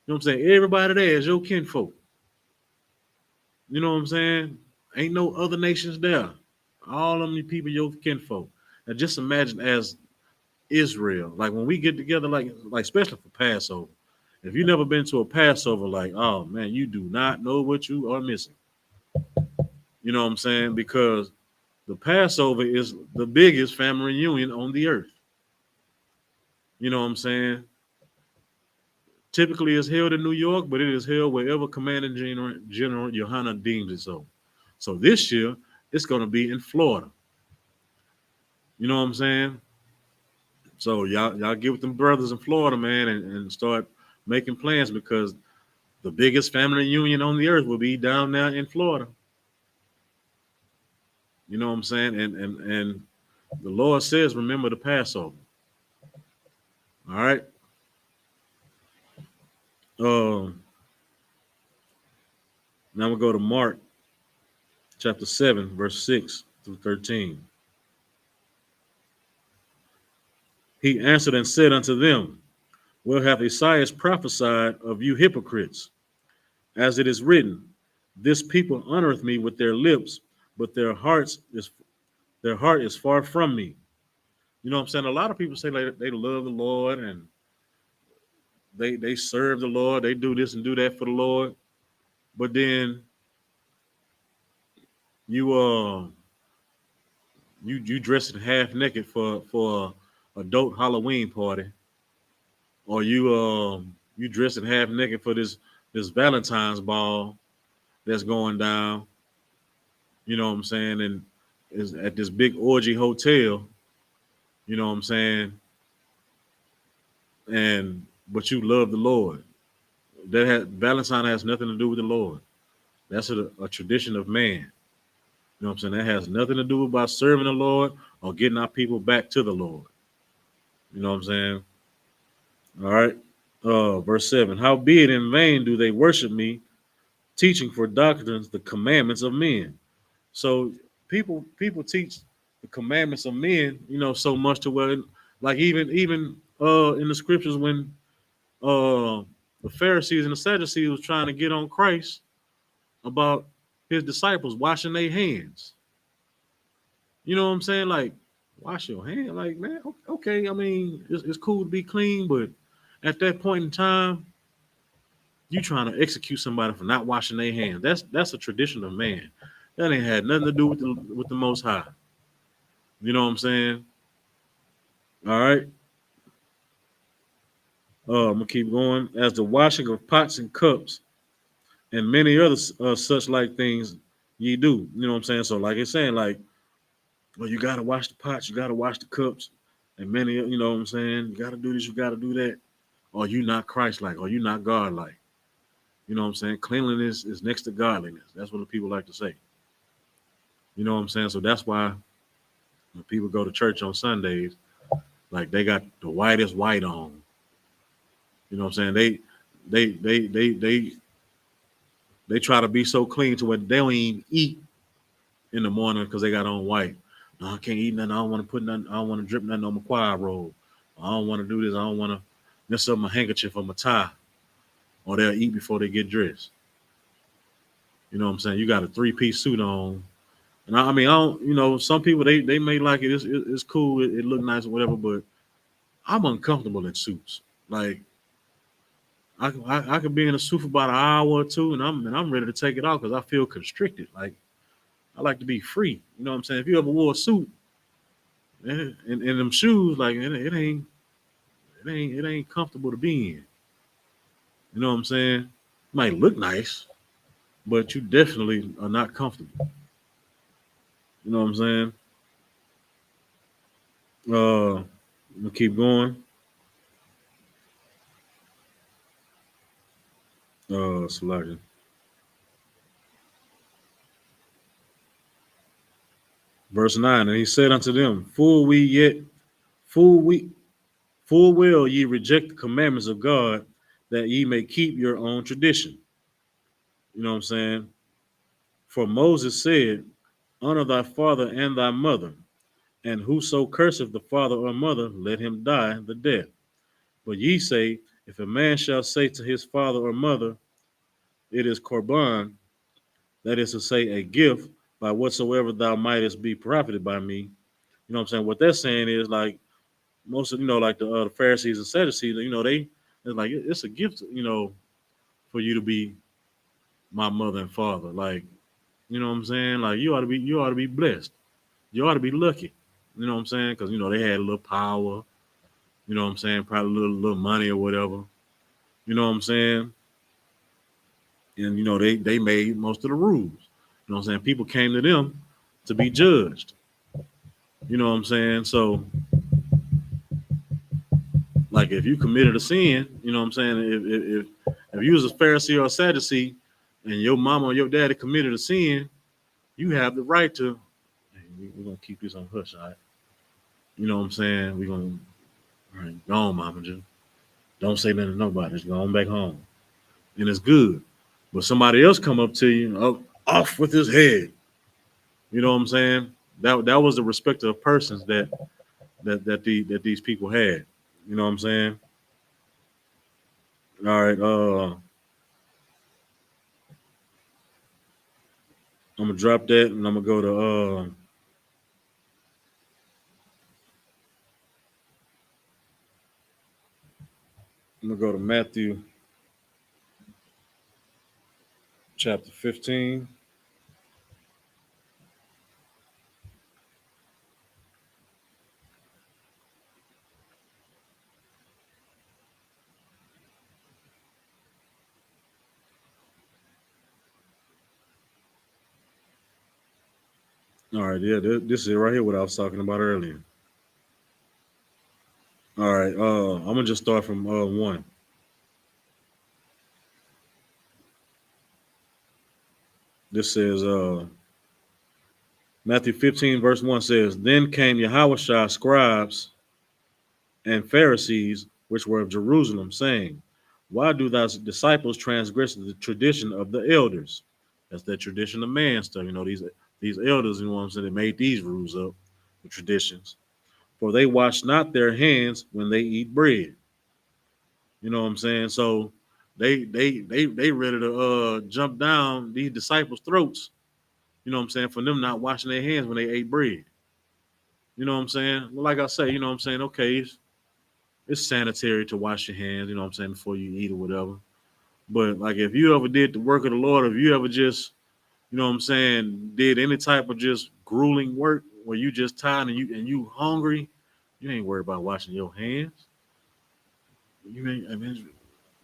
know what I'm saying? Everybody there is your kinfolk. You know what I'm saying? Ain't no other nations there. All of them people, your kinfolk. Now just imagine as Israel, like when we get together, like especially for Passover. If you've never been to a Passover, like, oh man, you do not know what you are missing. You know what I'm saying? Because the Passover is the biggest family reunion on the earth. You know what I'm saying? Typically it's held in New York, but it is held wherever Commanding General YAHANNA deems it so. So this year, it's going to be in Florida. You know what I'm saying? So y'all get with them brothers in Florida, man, and start making plans, because the biggest family reunion on the earth will be down there in Florida. You know what I'm saying? And the Lord says, remember the Passover. All right. Now we'll go to Mark chapter 7, verse 6 through 13. He answered and said unto them, well hath Isaiah prophesied of you hypocrites, as it is written, This people honoreth me with their lips, but their heart is far from me. You know what I'm saying? A lot of people say they love the Lord and they serve the Lord, they do this and do that for the Lord, but then you you dressing half naked for a adult Halloween party, or you dressing half naked for this Valentine's ball that's going down. You know what I'm saying? And is at this big orgy hotel. You know what I'm saying? And but you love the Lord. Valentine has nothing to do with the Lord. That's a tradition of man. You know what I'm saying? That has nothing to do about serving the Lord or getting our people back to the Lord. You know what I'm saying? All right. Verse 7. Howbeit in vain do they worship me, teaching for doctrines the commandments of men. So people teach the commandments of men, so much to where, like even in the scriptures when the Pharisees and the Sadducees was trying to get on Christ about his disciples washing their hands. You know what I'm saying? Like, wash your hand. Like, man, okay. I mean, it's cool to be clean, but at that point in time, you trying to execute somebody for not washing their hands. That's a tradition of man. That ain't had nothing to do with the Most High. You know what I'm saying? All right. I'm gonna keep going. As the washing of pots and cups and many other such like things ye do. You know what I'm saying? So like it's saying, like, well, you gotta wash the pots, you gotta wash the cups, and many, you know what I'm saying? You gotta do this, you gotta do that. Or you not Christ-like, or you not God-like. You know what I'm saying? Cleanliness is next to godliness. That's what the people like to say. You know what I'm saying? So that's why when people go to church on Sundays, like they got the whitest white on. You know what I'm saying? They try to be so clean to where they don't even eat in the morning because they got on white. No, I can't eat nothing. I don't want to put nothing. I don't want to drip nothing on my choir robe. I don't want to do this. I don't want to mess up my handkerchief or my tie. Or they'll eat before they get dressed. You know what I'm saying? You got a 3-piece suit on. And I mean, I don't, some people, they may like it. It's cool. It look nice or whatever, but I'm uncomfortable in suits. Like, I could be in a suit for about an hour or two, and I'm ready to take it off because I feel constricted. Like, I like to be free. You know what I'm saying? If you ever wore a suit and them shoes, like it ain't comfortable to be in. You know what I'm saying? It might look nice, but you definitely are not comfortable. You know what I'm saying? I'm gonna keep going. Selection. Verse 9, and he said unto them, full well ye reject the commandments of God, that ye may keep your own tradition. You know what I'm saying? For Moses said, honor thy father and thy mother, and whoso curseth the father or mother, let him die the death. But ye say, if a man shall say to his father or mother, it is korban, that is to say, a gift, by whatsoever thou mightest be profited by me. You know what I'm saying? What they're saying is like most of, like the Pharisees and Sadducees, it's like it's a gift, for you to be my mother and father. Like, you know what I'm saying? Like you ought to be blessed. You ought to be lucky. You know what I'm saying? Because they had a little power. You know what I'm saying? Probably a little money or whatever. You know what I'm saying? And they made most of the rules. You know what I'm saying? People came to them to be judged. You know what I'm saying? So, like, if you committed a sin, you know what I'm saying? If you was a Pharisee or a Sadducee, and your mama or your daddy committed a sin, you have the right to. We're gonna keep this on hush, all right? You know what I'm saying? We're gonna, all right, go on, mama. Just don't say nothing to nobody. Just go on back home, and it's good. But somebody else come up to you, off with his head. You know what I'm saying? That was the respect of persons that these people had. You know what I'm saying? All right. I'm gonna drop that and I'm gonna go to Matthew chapter 15. All right, yeah, this is right here what I was talking about earlier. All right, I'm gonna just start from 1. This says Matthew 15 verse 1 says, Then came Yahushua scribes and Pharisees, which were of Jerusalem, saying, Why do thy disciples transgress the tradition of the elders? That's that tradition of man stuff. You know, these elders, you know what I'm saying, they made these rules up, the traditions. For they wash not their hands when they eat bread. You know what I'm saying? So they ready to jump down these disciples' throats, you know what I'm saying, for them not washing their hands when they ate bread. You know what I'm saying? Well, like I say, you know what I'm saying, okay, it's sanitary to wash your hands, you know what I'm saying, before you eat or whatever. But like if you ever did the work of the Lord, if you ever just, you know what I'm saying, did any type of just grueling work where you just tired and you hungry, you ain't worried about washing your hands. You ain't, I mean,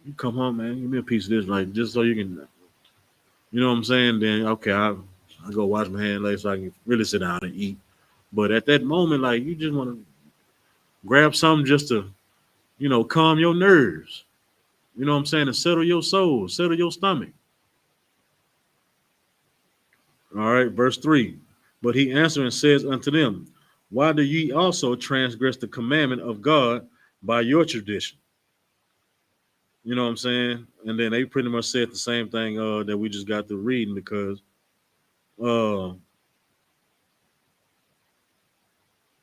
you come home, man, give me a piece of this, like just so you can, you know what I'm saying, then okay, I go wash my hands later so I can really sit down and eat. But at that moment, like you just want to grab something just to, you know, calm your nerves. You know what I'm saying? And settle your soul, settle your stomach. All right, verse 3. But he answered and says unto them, Why do ye also transgress the commandment of God by your tradition? You know what I'm saying? And then they pretty much said the same thing that we just got through reading uh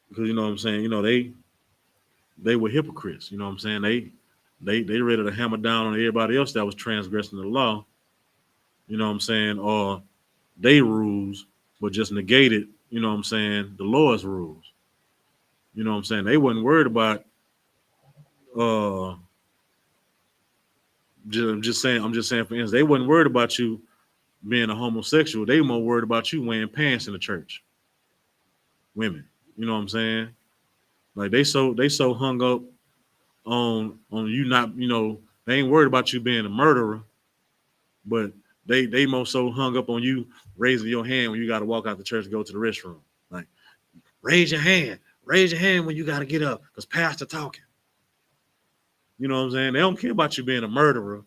because you know what I'm saying, you know, they were hypocrites, you know what I'm saying? They ready to hammer down on everybody else that was transgressing the law, you know what I'm saying, or they rules, but just negated, you know what I'm saying, the Lord's rules. You know what I'm saying? They wasn't worried about uh I'm just saying for instance, they wasn't worried about you being a homosexual. They were more worried about you wearing pants in the church. Women. You know what I'm saying? Like they so hung up on you not, you know, they ain't worried about you being a murderer, but they most so hung up on you raising your hand when you gotta walk out the church and go to the restroom. Like, raise your hand. Raise your hand when you gotta get up, because pastor talking. You know what I'm saying? They don't care about you being a murderer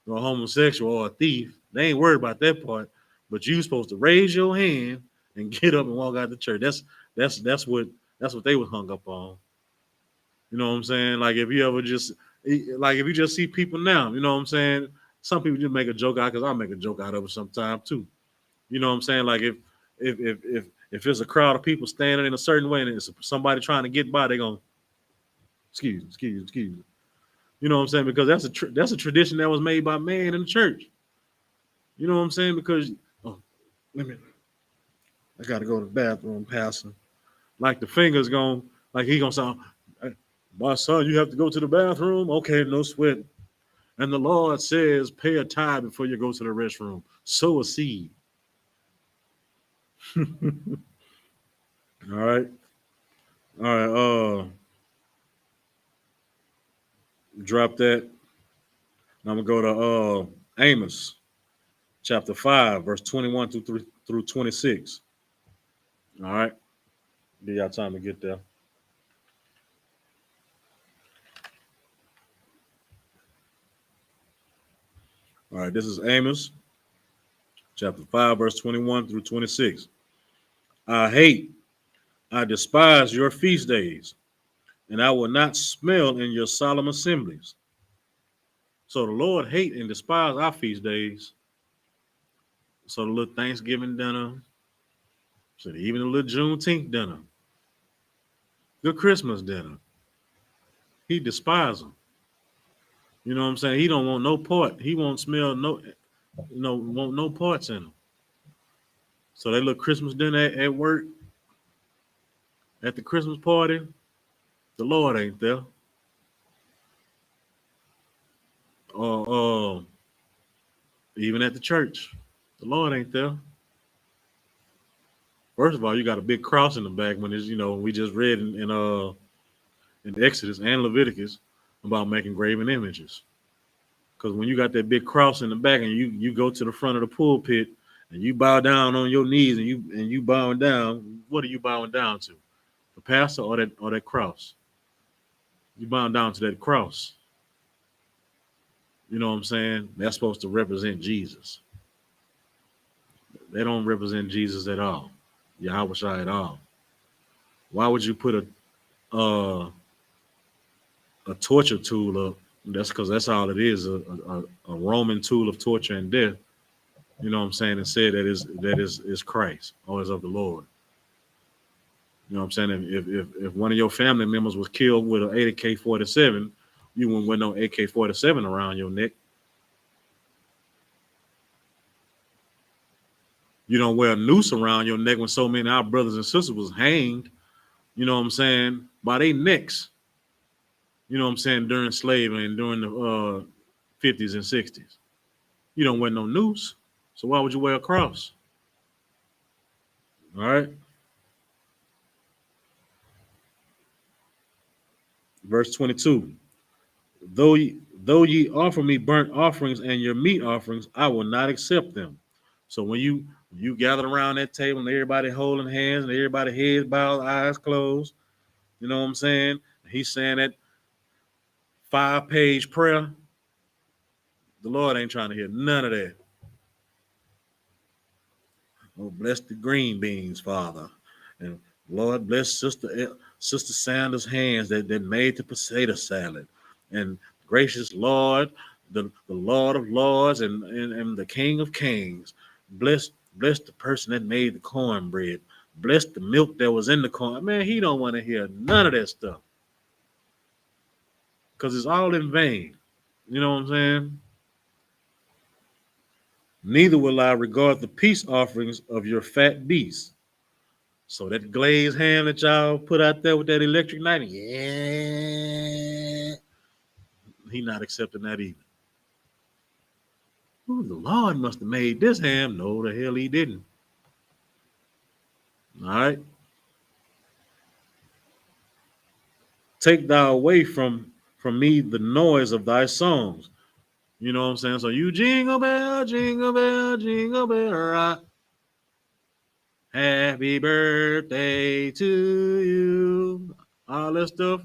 or a homosexual or a thief. They ain't worried about that part. But you supposed to raise your hand and get up and walk out the church. That's what they was hung up on. You know what I'm saying? Like if you ever just like if you just see people now, you know what I'm saying? Some people just make a joke out, because I'll make a joke out of it sometimes too. You know what I'm saying? Like if there's a crowd of people standing in a certain way and it's somebody trying to get by, they gonna excuse me. You know what I'm saying? Because that's a tradition that was made by man in the church. You know what I'm saying? Because oh, let me, I gotta go to the bathroom, Pastor. Like the fingers going, like he gonna sound, "Hey, my son, you have to go to the bathroom. Okay, no sweat. And the Lord says, pay a tithe before you go to the restroom. Sow a seed. All right, all right. Drop that. Now I'm gonna go to Amos chapter 5, verse 21 through 26. All right, give y'all time to get there. All right, this is Amos chapter 5, verse 21 through 26. I despise your feast days, and I will not smell in your solemn assemblies. So the Lord hate and despise our feast days. So the little Thanksgiving dinner, so even the little Juneteenth dinner, the Christmas dinner, he despises them. You know what I'm saying? He don't want no part. He won't smell no, want no parts in them. So that little Christmas dinner at work, at the Christmas party, the Lord ain't there. Or even at the church, the Lord ain't there. First of all, you got a big cross in the back when it's, we just read in Exodus and Leviticus about making graven images. Because when you got that big cross in the back and you go to the front of the pulpit and you bow down on your knees and you bowing down, what are you bowing down to? The pastor or that cross? You bowing down to that cross. You know what I'm saying? That's supposed to represent Jesus. They don't represent Jesus at all. Yahweh at all. Why would you put a torture tool up? That's because that's all it is, a Roman tool of torture and death. You know what I'm saying? And said that is Christ or is of the Lord. You know what I'm saying? If one of your family members was killed with an AK-47, you wouldn't wear no AK-47 around your neck. You don't wear a noose around your neck when so many of our brothers and sisters was hanged, you know what I'm saying, by their necks. You know what I'm saying, during slavery and during the 50s and 60s. You don't wear no noose. So why would you wear a cross? All right. Verse 22. Though ye offer me burnt offerings and your meat offerings, I will not accept them. So when you gather around that table and everybody holding hands and everybody heads bowed, eyes closed, you know what I'm saying? He's saying that 5-page prayer. The Lord ain't trying to hear none of that. Oh, bless the green beans, Father. And Lord, bless Sister Sanders' hands that made the potato salad. And gracious Lord, the Lord of Lords and the King of Kings. Bless the person that made the cornbread. Bless the milk that was in the corn. Man, he don't want to hear none of that stuff. Because it's all in vain. You know what I'm saying? Neither will I regard the peace offerings of your fat beasts. So that glazed ham that y'all put out there with that electric knife, yeah, he not accepting that either. Ooh, the Lord must have made this ham. No, the hell he didn't. All right. Take thou away from me the noise of thy songs. You know what I'm saying? So you jingle bell, jingle bell, jingle bell rock. Happy birthday to you. All that stuff.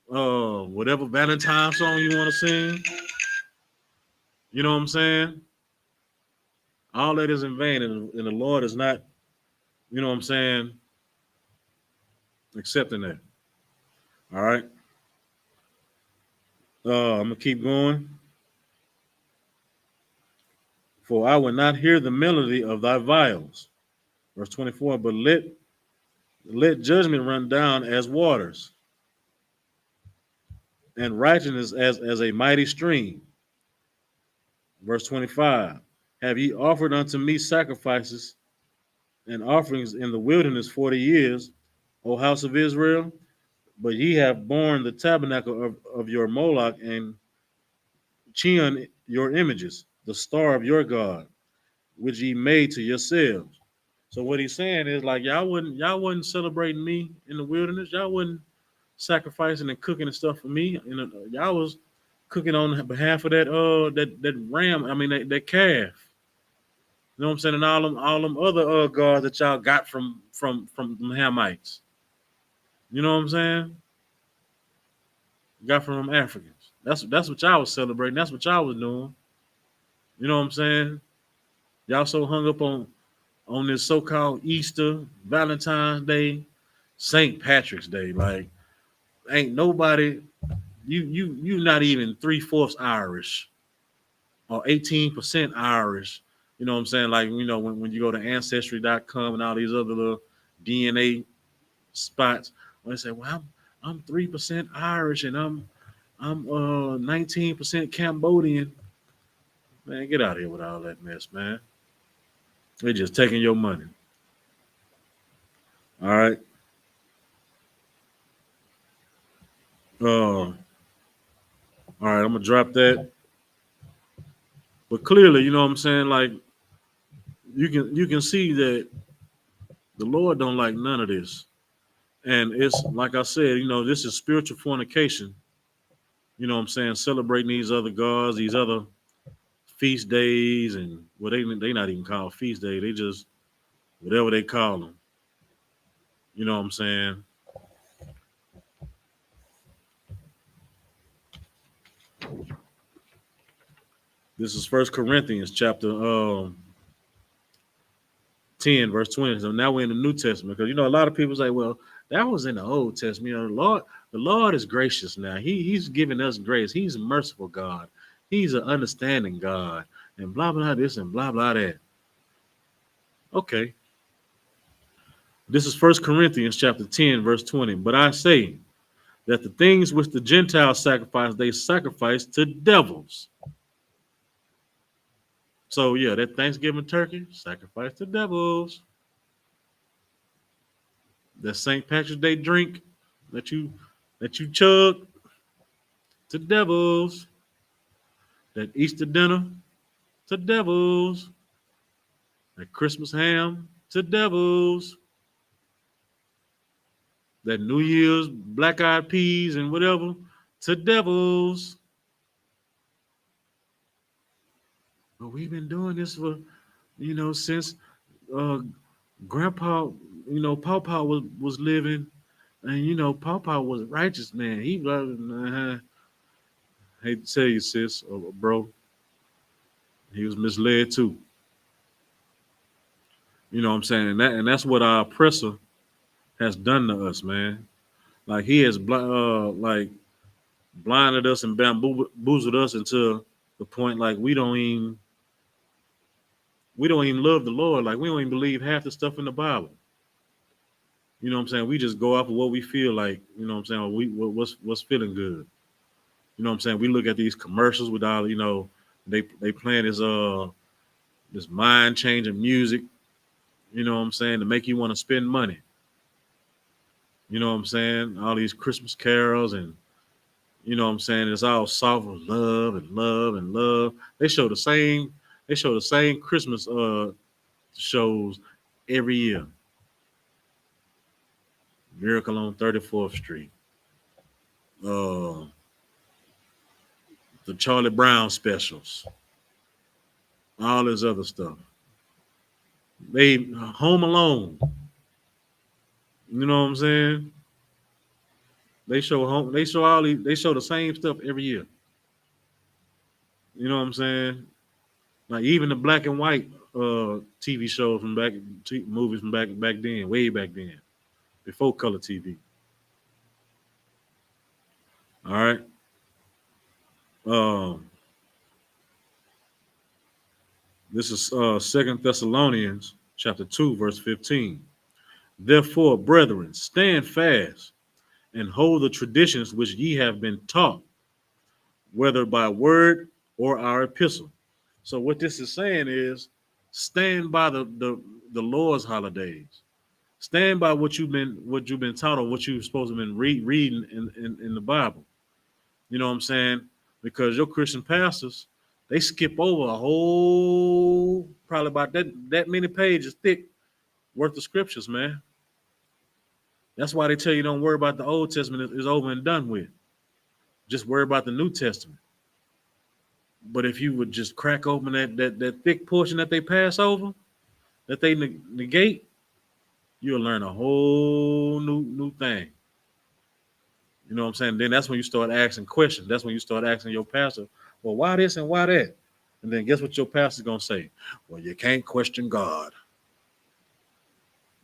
Whatever Valentine song you want to sing. You know what I'm saying? All that is in vain, and the Lord is not, you know what I'm saying, accepting that. All right. I'm gonna keep going. For I will not hear the melody of thy viols. Verse 24. But let judgment run down as waters, and righteousness as a mighty stream. Verse 25. Have ye offered unto me sacrifices and offerings in the wilderness 40 years, O house of Israel? But ye have borne the tabernacle of your Moloch and Chion your images, the star of your God, which ye made to yourselves. So what he's saying is like y'all wasn't celebrating me in the wilderness. Y'all wasn't sacrificing and cooking and stuff for me. Y'all was cooking on behalf of that ram. I mean that calf. You know what I'm saying? And all them other gods that y'all got from the Hamites. You know what I'm saying? Got from them Africans. That's what y'all was celebrating. That's what y'all was doing. You know what I'm saying? Y'all so hung up on this so-called Easter, Valentine's Day, St. Patrick's Day. Like, ain't nobody, you not even 3/4 Irish or 18% Irish. You know what I'm saying? Like, when you go to Ancestry.com and all these other little DNA spots, when they say, well, I'm 3% Irish and I'm 19% Cambodian. Man, get out of here with all that mess, man. They're just taking your money. All right. All right, I'm gonna drop that. But clearly, you know what I'm saying? Like you can see that the Lord don't like none of this. And it's like I said, this is spiritual fornication. You know what I'm saying? Celebrating these other gods, these other feast days, and well, they not even called feast day. They just whatever they call them. You know what I'm saying? This is First Corinthians chapter 10, verse 20. So now we're in the New Testament because a lot of people say, well, that was in the Old Testament. The Lord is gracious now. He's giving us grace. He's a merciful God. He's an understanding God, and blah blah this and blah blah that. Okay. This is First Corinthians chapter 10, verse 20. But I say that the things which the Gentiles sacrifice, they sacrifice to devils. So yeah, that Thanksgiving turkey, sacrifice to devils. That St. Patrick's Day drink that you chug, to devils. That Easter dinner, to devils. That Christmas ham, to devils. That New Year's black eyed peas and whatever, to devils. But we've been doing this for, since uh, Grandpa, Pawpaw was living, and Pawpaw was a righteous man. He hate to tell you, sis, or bro, he was misled too. You know what I'm saying? And that's what our oppressor has done to us, man. Like he has like blinded us and bamboozled us into the point like we don't even love the Lord. Like we don't even believe half the stuff in the Bible. You know what I'm saying? We just go off of what we feel like, you know what I'm saying? What's feeling good. You know what I'm saying? We look at these commercials with all, they playing this mind changing music, you know what I'm saying, to make you want to spend money. You know what I'm saying? All these Christmas carols and you know what I'm saying, it's all soft with love and love and love. They show the same Christmas shows every year. Miracle on 34th Street. Uh the Charlie Brown specials. All this other stuff. They Home Alone. You know what I'm saying? They show the same stuff every year. You know what I'm saying? Like even the black and white TV shows from movies from back then, way back then, before color TV. All right. Um, this is 2 Thessalonians chapter 2, verse 15. Therefore, brethren, stand fast and hold the traditions which ye have been taught, whether by word or our epistle. So what this is saying is stand by the Lord's holidays. Stand by what you've been taught or what you're supposed to have been reading in the Bible. You know what I'm saying? Because your Christian pastors, they skip over a whole probably about that many pages thick worth of scriptures, man. That's why they tell you don't worry about the Old Testament, it's over and done with. Just worry about the New Testament. But if you would just crack open that thick portion that they pass over, that they negate, you'll learn a whole new thing. You know what I'm saying? Then that's when you start asking questions. That's when you start asking your pastor, well, why this and why that? And then guess what your pastor's gonna say? Well, you can't question God.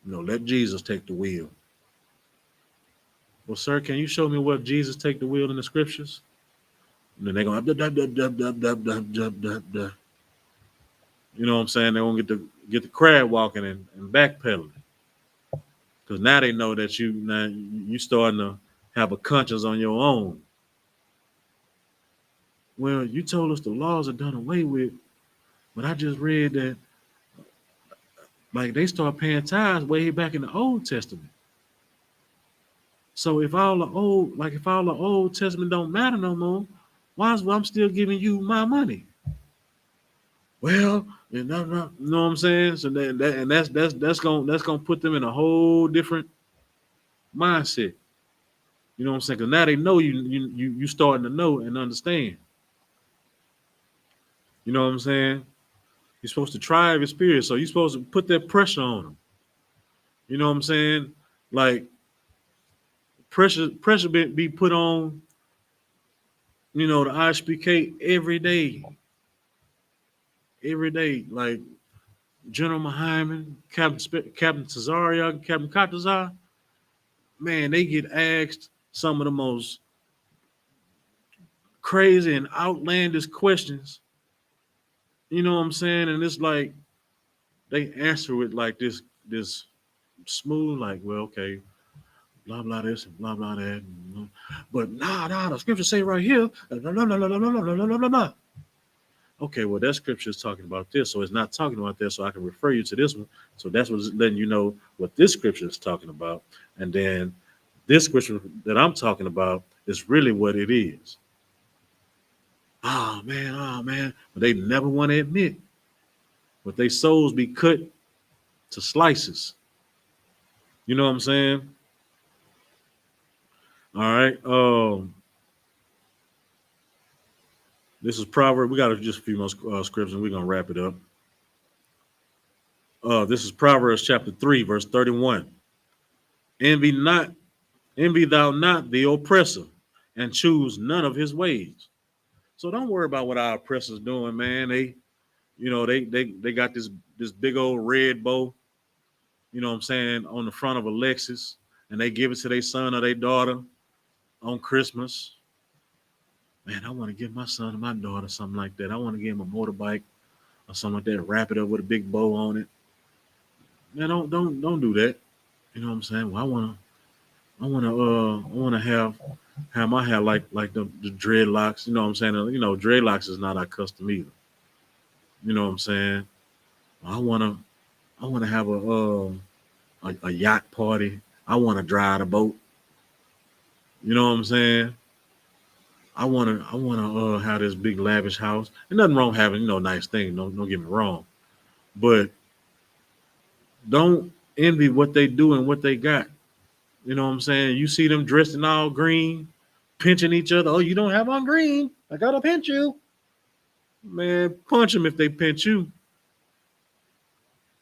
Let Jesus take the wheel. Well, sir, can you show me what Jesus take the wheel in the scriptures? And then they're gonna you know what I'm saying? They won't get the crab walking and backpedaling. Because now they know that you starting to have a conscience on your own. Well, you told us the laws are done away with, but I just read that Like they start paying tithes way back in the Old Testament. So if all the Old Testament don't matter no more, why is I'm still giving you my money? Well, you know what I'm saying? So that's gonna put them in a whole different mindset. You know what I'm saying? Because now they know you starting to know and understand. You know what I'm saying? You're supposed to try every spirit, so you're supposed to put that pressure on them. You know what I'm saying? Like pressure be put on, the I.S.P.K every day. Like General Mahyman, Captain Tazaria, Captain Katazar, man, they get asked some of the most crazy and outlandish questions. You know what I'm saying? And it's like they answer it like this smooth, like, well, okay, blah blah this and blah blah that. But the scripture say right here, blah, blah, blah, blah, blah, blah, blah, blah, blah, blah. Okay, well, that scripture is talking about this, so it's not talking about that, so I can refer you to this one. So that's what's letting you know what this scripture is talking about. And then this scripture that I'm talking about is really what it is. Oh man. But they never want to admit. But their souls be cut to slices. You know what I'm saying? All right. This is Proverbs. We got just a few more scriptures and we're going to wrap it up. This is Proverbs chapter 3, verse 31. Envy thou not the oppressor, and choose none of his ways. So don't worry about what our oppressors doing, man. They got this big old red bow, you know what I'm saying, on the front of a Lexus, and they give it to their son or their daughter on Christmas. Man, I want to give my son or my daughter something like that. I want to give him a motorbike or something like that, wrap it up with a big bow on it. Man, don't do that. You know what I'm saying? Well, I wanna have my hair like the dreadlocks. You know what I'm saying? Dreadlocks is not our custom either. You know what I'm saying? I wanna have a yacht party. I wanna drive a boat. You know what I'm saying? I wanna have this big lavish house. And nothing wrong having nice things. Don't get me wrong, but don't envy what they do and what they got. You know what I'm saying? You see them dressed in all green, pinching each other. Oh, you don't have on green. I gotta pinch you. Man, punch them if they pinch you.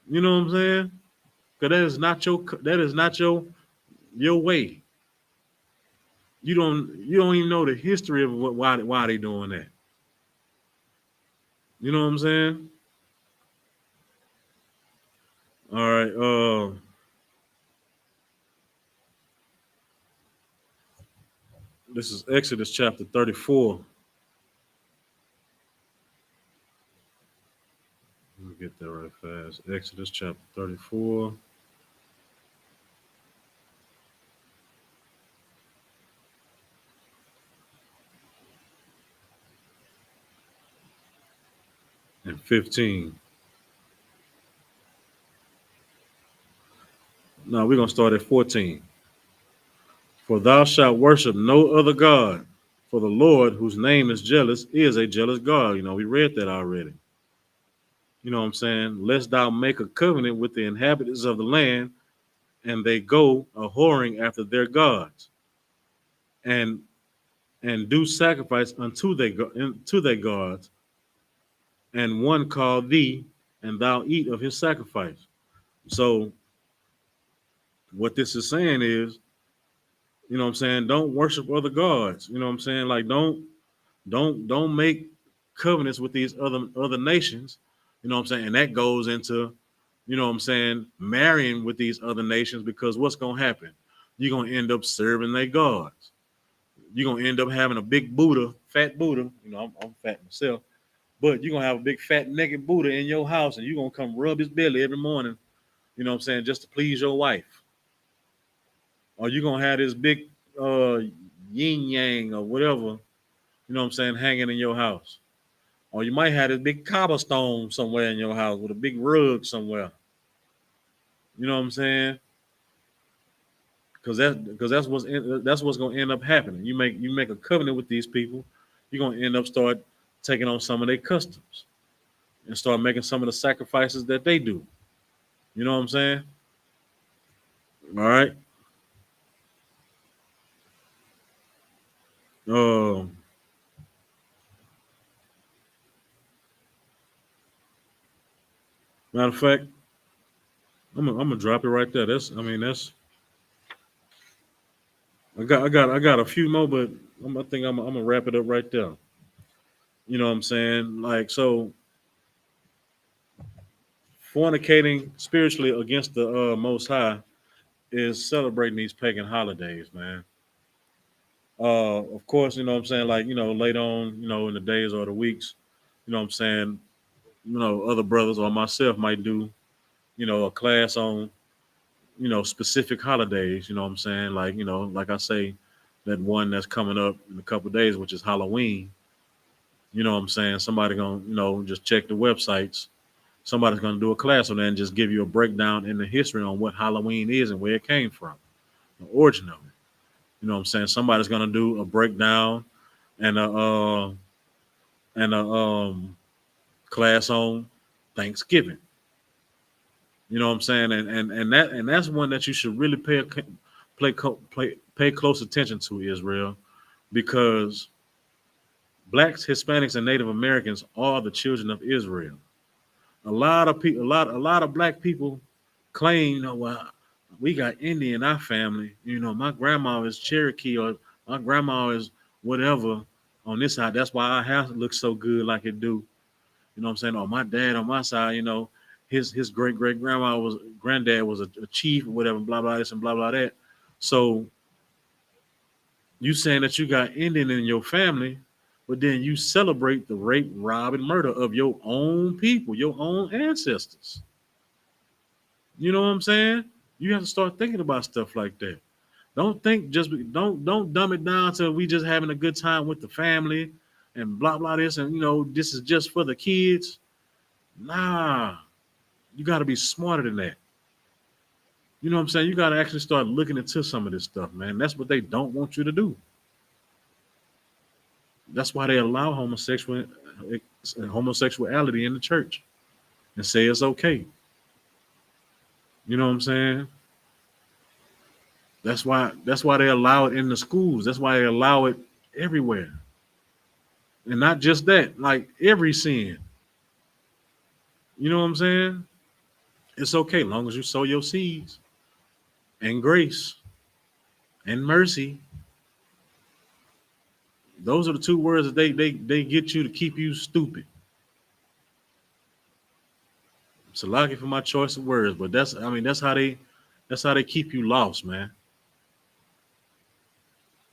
You know what I'm saying? Because that is not your way. You don't even know the history of why they doing that. You know what I'm saying? All right. This is Exodus chapter 34. Let me get that right fast. Exodus chapter 34. And 15. Now we're going to start at 14. For thou shalt worship no other God, for the Lord, whose name is jealous, is a jealous God. We read that already. You know what I'm saying? Lest thou make a covenant with the inhabitants of the land, and they go a whoring after their gods, and do sacrifice unto their gods, and one call thee, and thou eat of his sacrifice. So what this is saying is, you know what I'm saying, don't worship other gods. You know what I'm saying? Like don't make covenants with these other nations. You know what I'm saying? And that goes into, you know what I'm saying, marrying with these other nations, because what's gonna happen? You're gonna end up serving their gods. You're gonna end up having a big Buddha, fat Buddha. I'm fat myself, but you're gonna have a big fat naked Buddha in your house, and you're gonna come rub his belly every morning, you know what I'm saying, just to please your wife. Or you're gonna have this big yin yang or whatever, you know what I'm saying, hanging in your house. Or you might have this big cobblestone somewhere in your house with a big rug somewhere. You know what I'm saying? Because that's what's gonna end up happening. You make a covenant with these people, you're gonna end up start taking on some of their customs and start making some of the sacrifices that they do. You know what I'm saying? All right. Um, Matter of fact, I'm gonna drop it right there. That's I got a few more, but I think I'm gonna wrap it up right there. You know what I'm saying? Like, so fornicating spiritually against the Most High is celebrating these pagan holidays, man. Of course, you know what I'm saying. Like, later on, in the days or the weeks, you know what I'm saying. Other brothers or myself might do, a class on, specific holidays. You know what I'm saying. Like, like I say, that one that's coming up in a couple of days, which is Halloween. You know what I'm saying? Somebody gonna, just check the websites. Somebody's gonna do a class on that and just give you a breakdown in the history on what Halloween is and where it came from, the origin of it. You know what I'm saying? Somebody's gonna do a breakdown and a class on Thanksgiving. You know what I'm saying? And that's one that you should really pay close attention to, Israel, because blacks, Hispanics, and Native Americans are the children of Israel. A lot of people, a lot of black people claim, well, we got Indian in our family. My grandma is Cherokee or my grandma is whatever on this side. That's why our house looks so good like it do. You know what I'm saying? Or my dad on my side, his great granddad was a chief or whatever, blah blah this and blah blah that. So you saying that you got Indian in your family, but then you celebrate the rape, rob, and murder of your own people, your own ancestors. You know what I'm saying? You have to start thinking about stuff like that. Don't dumb it down to we just having a good time with the family and blah blah this and this is just for the kids. Nah, you got to be smarter than that. You know what I'm saying? You got to actually start looking into some of this stuff, man. That's what they don't want you to do. That's why they allow homosexuality in the church and say it's okay. You know what I'm saying? That's why they allow it in the schools. That's why they allow it everywhere. And not just that, like every sin. You know what I'm saying? It's okay long as you sow your seeds and grace and mercy. Those are the two words that they get you to keep you stupid. So lucky for my choice of words, but that's how they keep you lost, man.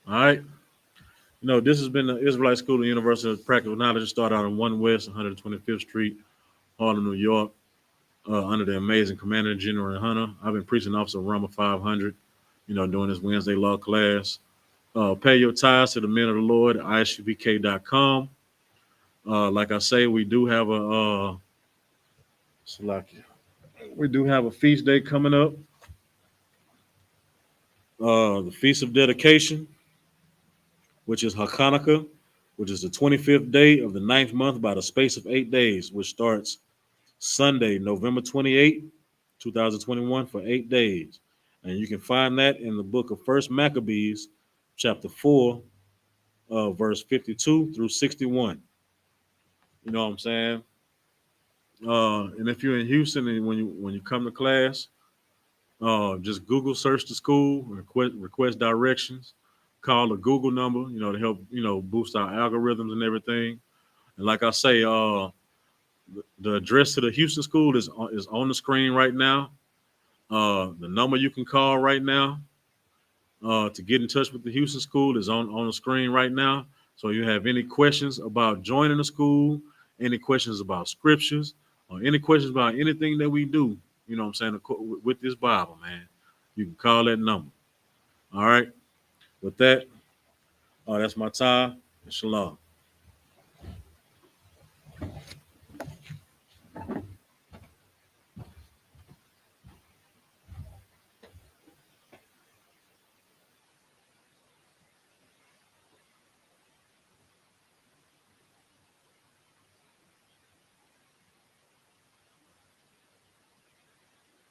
All right. This has been the Israelite School of University of Practical Knowledge. It started out on 1 West, 125th Street, Harlem, New York, under the amazing Commander General YAHANNA. I've been preaching Officer Rama 500, doing this Wednesday law class. Pay your tithes to the men of the Lord, ISUPK.com. Like I say, we do have a feast day coming up. The Feast of Dedication, which is Hanukkah, which is the 25th day of the 9th month by the space of 8 days, which starts Sunday, November 28, 2021 for 8 days. And you can find that in the book of 1 Maccabees, chapter 4, verse 52 through 61. You know what I'm saying? And if you're in Houston and when you come to class, just Google search the school, request directions, call the Google number, to help, boost our algorithms and everything. And like I say, the address to the Houston school is on the screen right now. The number you can call right now to get in touch with the Houston school is on the screen right now. So you have any questions about joining the school, any questions about scriptures, or any questions about anything that we do, you know what I'm saying, with this Bible, man, you can call that number. All right. With that, that's my time. Shalom.